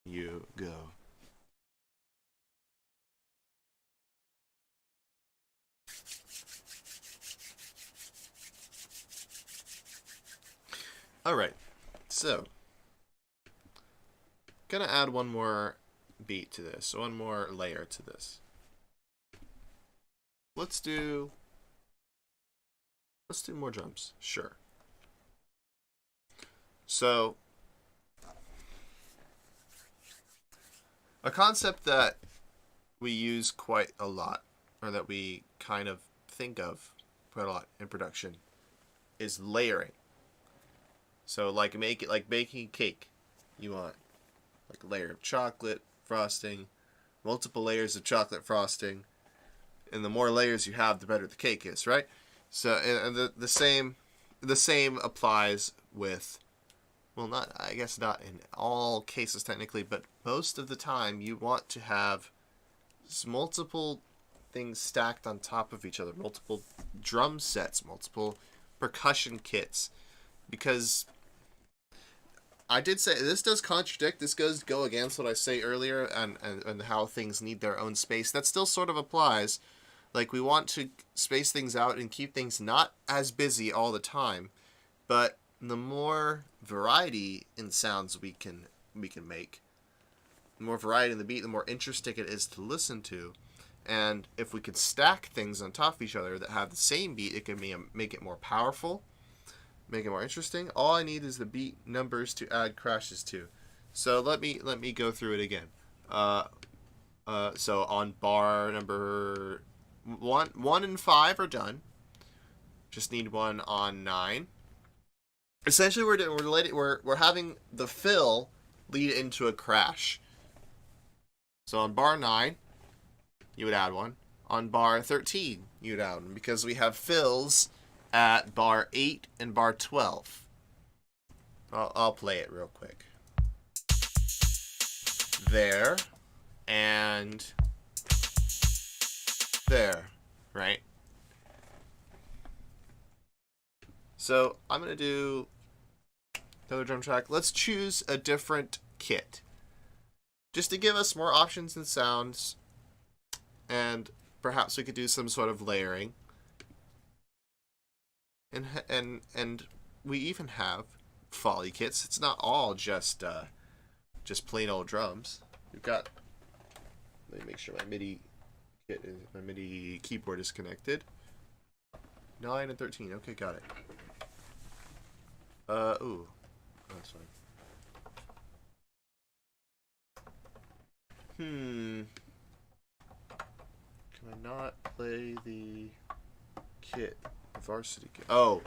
you go. Alright, so gonna add one more beat to this, one more layer to this. Let's do more drums, sure. So a concept that we use quite a lot, or that we kind of think of quite a lot in production, is layering. So like baking a cake. You want like a layer of chocolate frosting, multiple layers of chocolate frosting, and the more layers you have, the better the cake is, right? So and the same applies with, well, I guess not in all cases technically, but most of the time you want to have multiple things stacked on top of each other, multiple drum sets, multiple percussion kits, because I did say this does contradict. This go against what I say earlier, and how things need their own space. That still sort of applies. Like, we want to space things out and keep things not as busy all the time, but the more variety in sounds we can make, the more variety in the beat, the more interesting it is to listen to. And if we could stack things on top of each other that have the same beat, it can make it more powerful, make it more interesting. All I need is the beat numbers to add crashes to. So let me go through it again. So on bar number 1 and 5 are done. Just need one on 9. Essentially, we're having the fill lead into a crash. So on bar 9, you would add one. On bar 13, you'd add one because we have fills at bar 8 and bar 12. I'll play it real quick. There and there, right? So I'm going to do another drum track. Let's choose a different kit just to give us more options and sounds, and perhaps we could do some sort of layering. And we even have foley kits. It's not all just plain old drums. We've got. Let me make sure my MIDI keyboard is connected. 9 and 13. Okay, got it. Ooh, that's fine. Can I not play the kit? Varsity kit. Oh,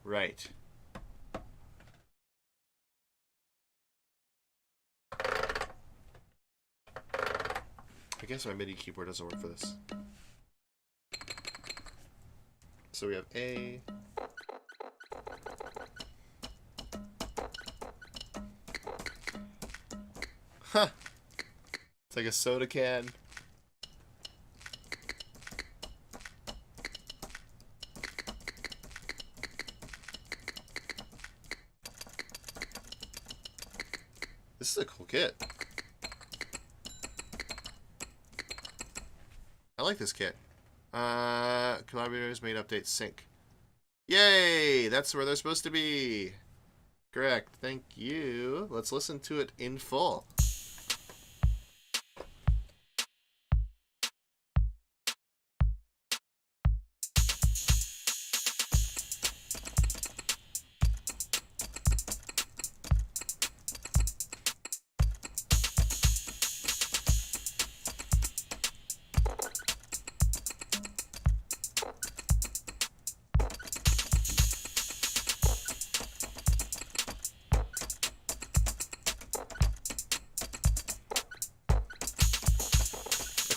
right. I guess my MIDI keyboard doesn't work for this. So we have A. Huh. It's like a soda can. This is a cool kit. I like this kit. Collaborators made update sync. Yay! That's where they're supposed to be. Correct. Thank you. Let's listen to it in full.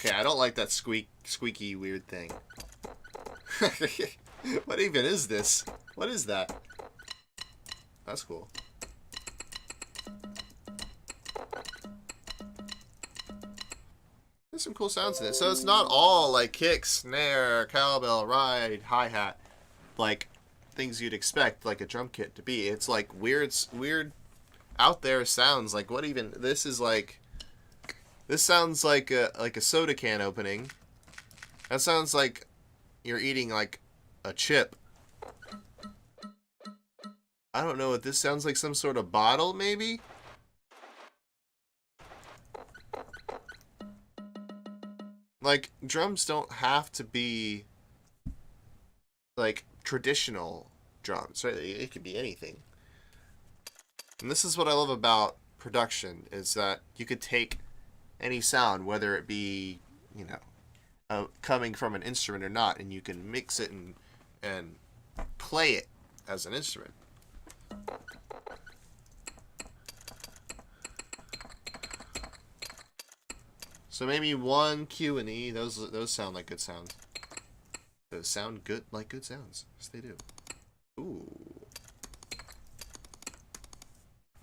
Okay, I don't like that squeaky weird thing. What even is this? What is that? That's cool. There's some cool sounds in it. So it's not all like kick, snare, cowbell, ride, hi-hat, like things you'd expect like a drum kit to be. It's like weird out there sounds. Like what even? This sounds like a soda can opening. That sounds like you're eating like a chip. I don't know what this sounds like. Some sort of bottle, maybe? Like, drums don't have to be like traditional drums, right? It could be anything. And this is what I love about production, is that you could take any sound, whether it be, coming from an instrument or not, and you can mix it and play it as an instrument. So maybe 1 Q and E. Those sound like good sounds. Those sound good like good sounds. Yes, they do. Ooh.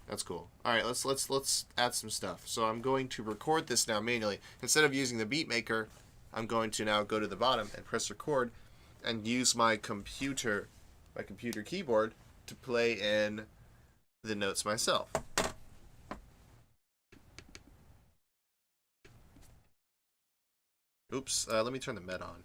That's cool. All right, let's add some stuff. So I'm going to record this now manually. Instead of using the beat maker, I'm going to now go to the bottom and press record and use my computer keyboard to play in the notes myself. Oops, let me turn the med on.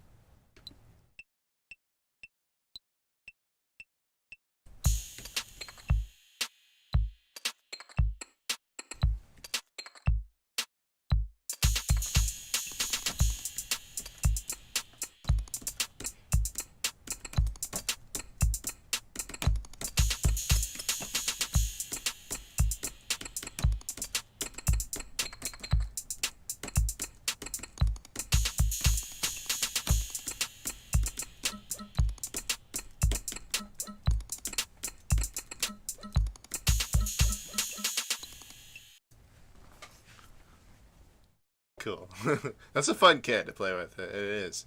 cool. That's a fun kit to play with. It is.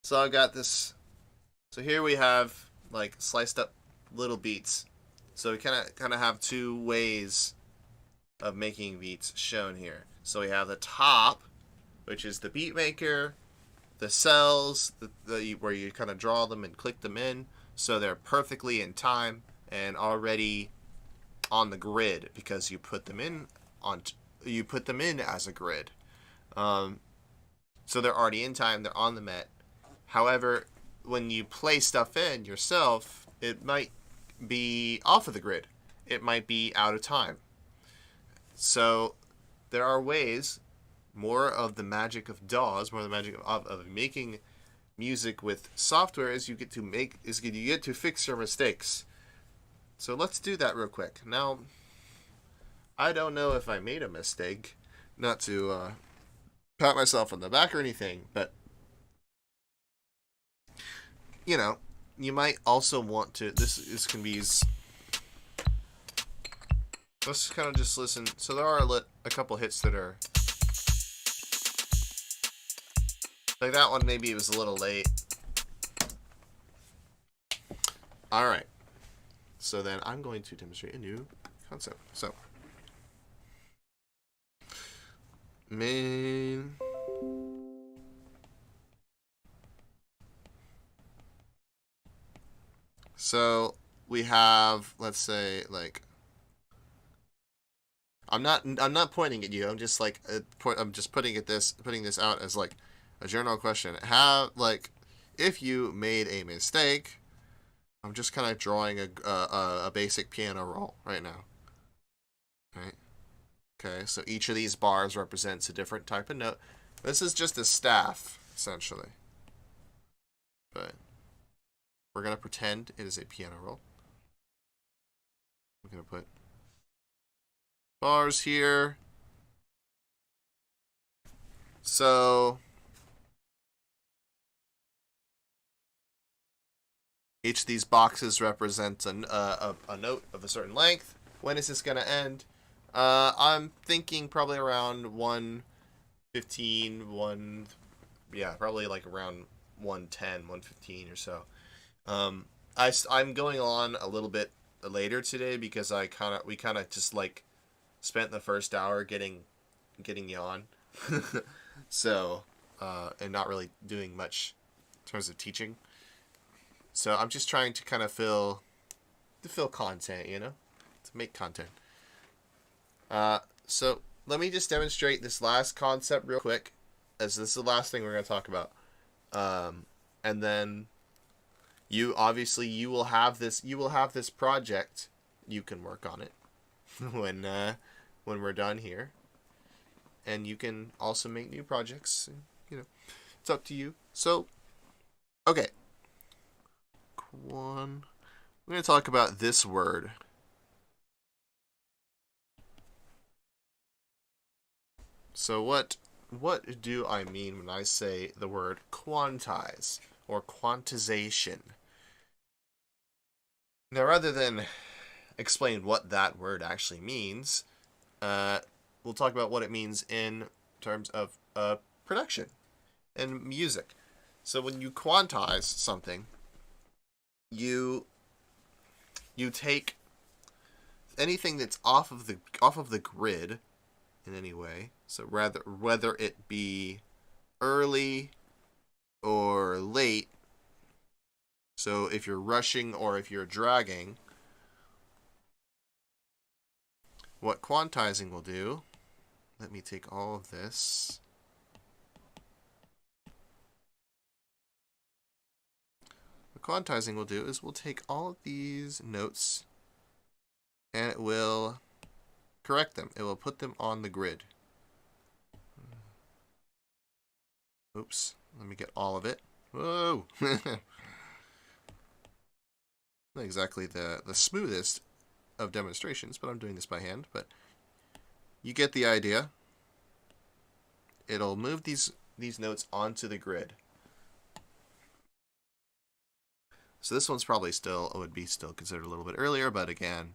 So I got this. So here we have like sliced up little beats. So we kind of have two ways of making beats shown here. So we have the top, which is the beat maker, the cells, where you kind of draw them and click them in, so they're perfectly in time and already on the grid because you put them in as a grid. So they're already in time, they're on the Met. However, when you play stuff in yourself, it might be off of the grid. It might be out of time. So there are ways, more of the magic of DAWs, more of the magic of making music with software is you get to fix your mistakes. So let's do that real quick. Now, I don't know if I made a mistake, not to pat myself on the back or anything, but you know, you might also want to. This can be. Let's kind of just listen. So there are a couple hits that are like that one. Maybe it was a little late. All right. So then I'm going to demonstrate a new concept. So main. So we have, let's say, like, I'm not pointing at you. I'm just like I'm just putting this out as like a general question. If you made a mistake, I'm just kind of drawing a basic piano roll right now. Right. Okay. So each of these bars represents a different type of note. This is just a staff essentially, but we're going to pretend it is a piano roll. We're going to put bars here. So each of these boxes represents a note of a certain length. When is this going to end? I'm thinking probably around 1:15, probably like around 1:10, 1:15 or so. I'm going on a little bit later today because we kind of just like spent the first hour getting you on, so and not really doing much in terms of teaching. So I'm just trying to kind of fill content, to make content. So let me just demonstrate this last concept real quick, as this is the last thing we're going to talk about, and then. You will have this project. You can work on it when we're done here, and you can also make new projects. It's up to you. So, okay, we're gonna talk about this word. So what do I mean when I say the word quantize or quantization? Now, rather than explain what that word actually means, we'll talk about what it means in terms of production and music. So when you quantize something, you take anything that's off of the grid in any way. So whether it be early or late. So if you're rushing or if you're dragging, what quantizing will do, let me take all of this. What quantizing will do is we'll take all of these notes and it will correct them. It will put them on the grid. Oops, let me get all of it. Whoa! Not exactly the smoothest of demonstrations, but I'm doing this by hand. But you get the idea. It'll move these notes onto the grid. So this one's probably would be still considered a little bit earlier, but again,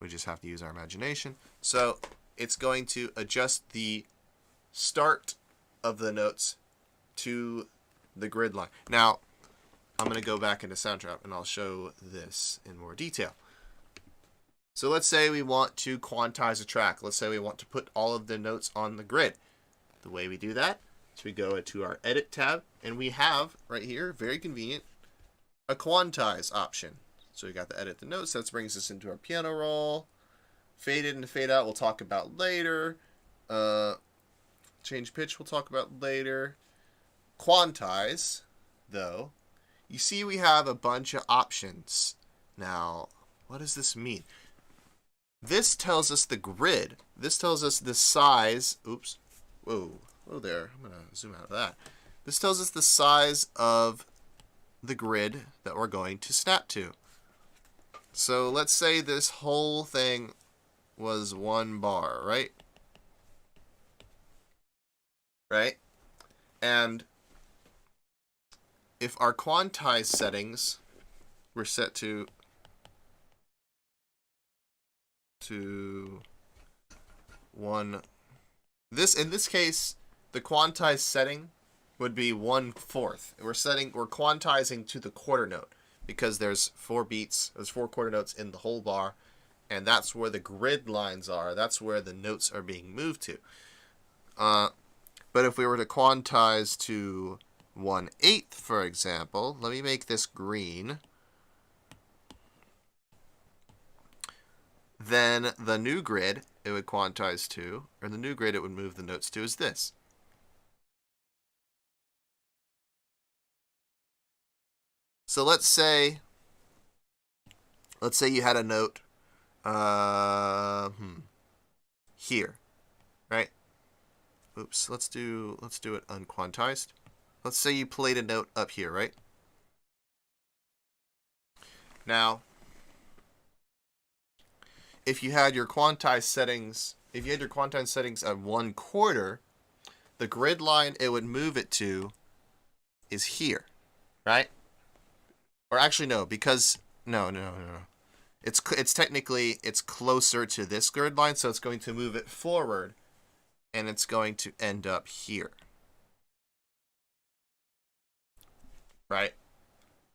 we just have to use our imagination. So it's going to adjust the start of the notes to the grid line. Now, I'm going to go back into Soundtrap and I'll show this in more detail. So let's say we want to quantize a track. Let's say we want to put all of the notes on the grid. The way we do that is we go into our Edit tab, and we have right here, very convenient, a quantize option. So we got the Edit the Notes. That brings us into our piano roll. Fade in and fade out we'll talk about later. Change pitch we'll talk about later. Quantize, though, you see we have a bunch of options. Now, what does this mean? This tells us the grid. This tells us the size. Oops. Whoa there. I'm going to zoom out of that. This tells us the size of the grid that we're going to snap to. So let's say this whole thing was 1 bar, right? Right? And if our quantize settings were set to 1, in this case, the quantize setting would be 1/4. We're quantizing to the quarter note because there's 4 beats, there's 4 quarter notes in the whole bar, and that's where the grid lines are. That's where the notes are being moved to. But if we were to quantize to 1/8, for example, let me make this green. Then the new grid it would quantize to, or the new grid it would move the notes to, is this. So let's say you had a note here, right? Oops, let's do it unquantized. Let's say you played a note up here, right? Now, if you had your quantize settings, at 1/4, the grid line it would move it to is here, right? Or actually no, because no. It's technically closer to this grid line, so it's going to move it forward, and it's going to end up here, right?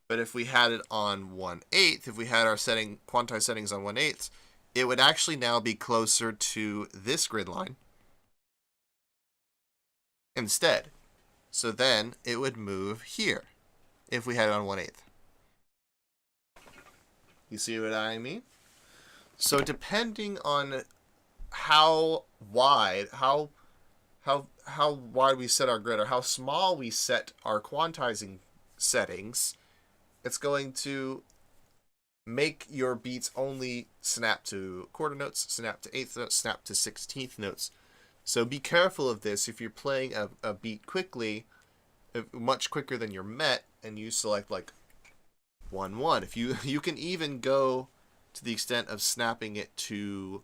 But if we had it on 1/8, if we had our quantize settings on 1/8, it would actually now be closer to this grid line instead. So then it would move here if we had it on 1/8. You see what I mean? So depending on how wide we set our grid, or how small we set our quantizing settings, it's going to make your beats only snap to quarter notes, snap to eighth notes, snap to 16th notes. So be careful of this. If you're playing a beat quickly, much quicker than your met, and you select like 1/1, if you can even go to the extent of snapping it to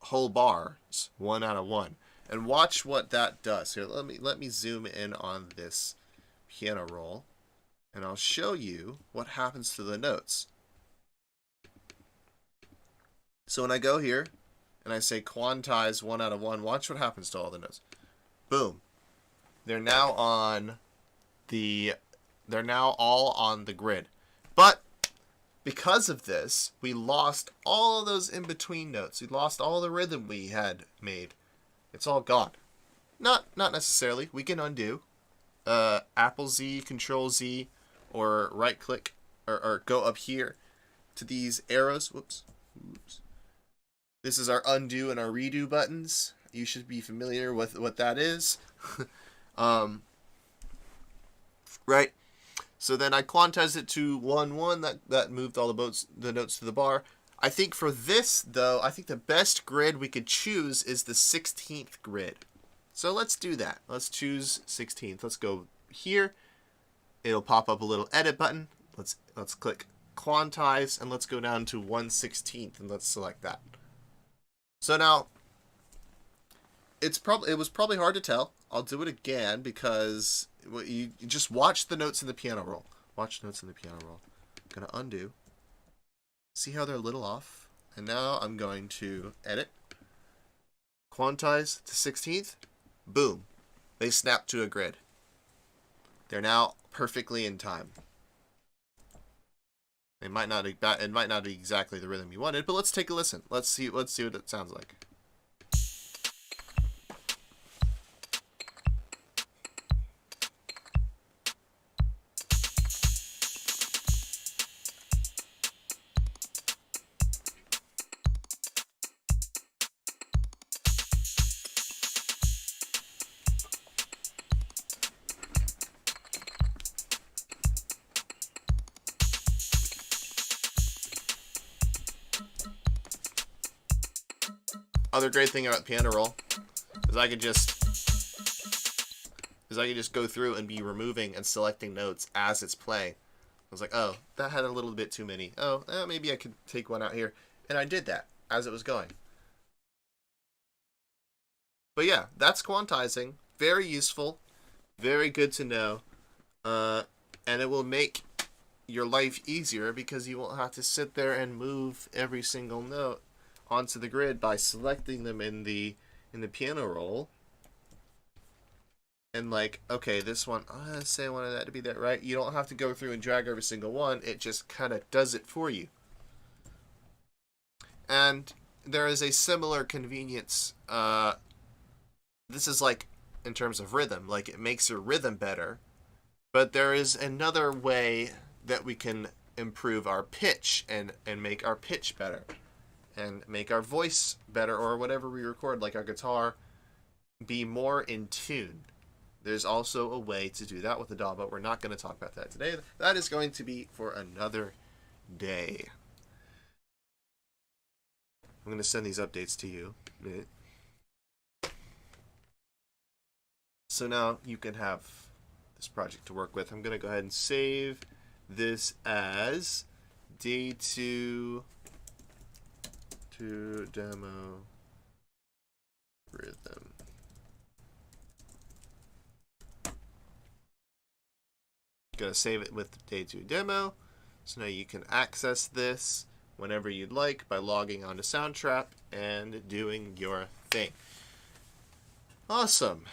whole bars, 1 out of 1, and watch what that does. Here, let me zoom in on this piano roll, and I'll show you what happens to the notes. So when I go here and I say quantize 1 out of 1, watch what happens to all the notes. Boom. They're now all on the grid. But because of this, we lost all of those in-between notes. We lost all the rhythm we had made. It's all gone. Not necessarily. We can undo. Apple Z, Control Z, or right click, or go up here to these arrows. Whoops. This is our undo and our redo buttons. You should be familiar with what that is. Right? So then I quantized it to 1/1. That moved all the notes to the bar. I think for this, though, I think the best grid we could choose is the 16th grid. So let's do that. Let's choose 16th. Let's go here. It'll pop up a little edit button. Let's click quantize, and let's go down to 1/16th, and let's select that. So now, it was probably hard to tell. I'll do it again because you just watch the notes in the piano roll. Watch notes in the piano roll. I'm going to undo. See how they're a little off? And now I'm going to edit, quantize to 16th, boom, they snap to a grid. They're now perfectly in time. It might not be exactly the rhythm you wanted, but let's take a listen. Let's see what it sounds like. Other great thing about piano roll is I could just go through and be removing and selecting notes as it's playing. I was like, oh, that had a little bit too many. Oh, maybe I could take one out here. And I did that as it was going. But yeah, that's quantizing. Very useful. Very good to know. And it will make your life easier because you won't have to sit there and move every single note onto the grid by selecting them in the piano roll. And like, okay, this one, say I wanted that to be that, right? You don't have to go through and drag every single one. It just kind of does it for you. And there is a similar convenience. This is like in terms of rhythm, like it makes your rhythm better. But there is another way that we can improve our pitch and make our pitch better. And make our voice better, or whatever we record, like our guitar, be more in tune. There's also a way to do that with the DAW, but we're not going to talk about that today. That is going to be for another day. I'm going to send these updates to you. So now you can have this project to work with. I'm going to go ahead and save this as D2 to demo rhythm. Gonna save it with the day 2 demo. So now you can access this whenever you'd like by logging onto Soundtrap and doing your thing. Awesome.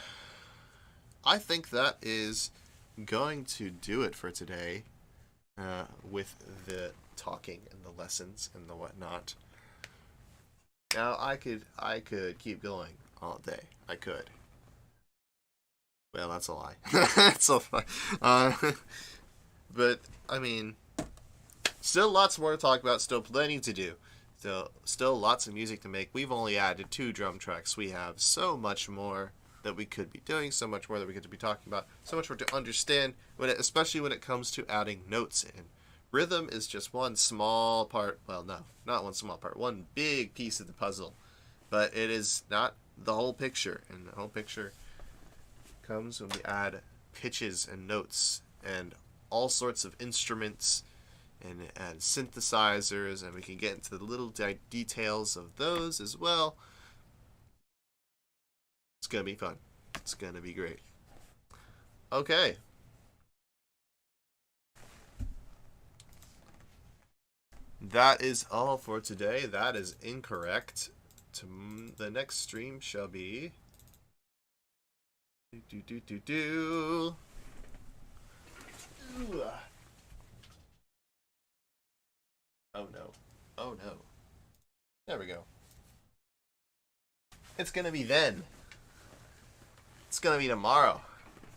I think that is going to do it for today with the talking and the lessons and the whatnot. Now I could keep going all day. I could. Well, that's a lie. That's a lie. But I mean, still lots more to talk about. Still plenty to do. Still lots of music to make. We've only added 2 drum tracks. We have so much more that we could be doing. So much more that we get to be talking about. So much more to understand. Especially when it comes to adding notes in. Rhythm is just one small part. Well, no, not one small part. One big piece of the puzzle. But it is not the whole picture. And the whole picture comes when we add pitches and notes and all sorts of instruments and synthesizers. And we can get into the little details of those as well. It's going to be fun. It's going to be great. Okay. That is all for today. That is incorrect. The next stream shall be... Ooh. Oh no. Oh no. There we go. It's gonna be then. It's gonna be tomorrow.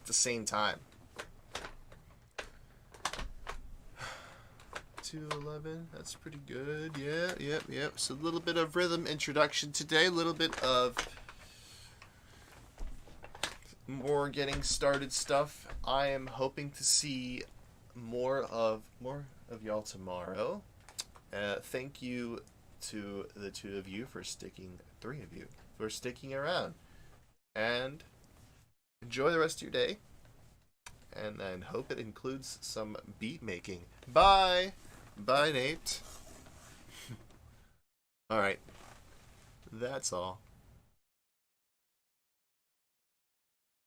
At the same time. 2:11. That's pretty good. Yeah, yep. So a little bit of rhythm introduction today. A little bit of more getting started stuff. I am hoping to see more of y'all tomorrow. Thank you to the 3 of you for sticking around. And enjoy the rest of your day. And then hope it includes some beat making. Bye! Bye, Nate. Alright. That's all.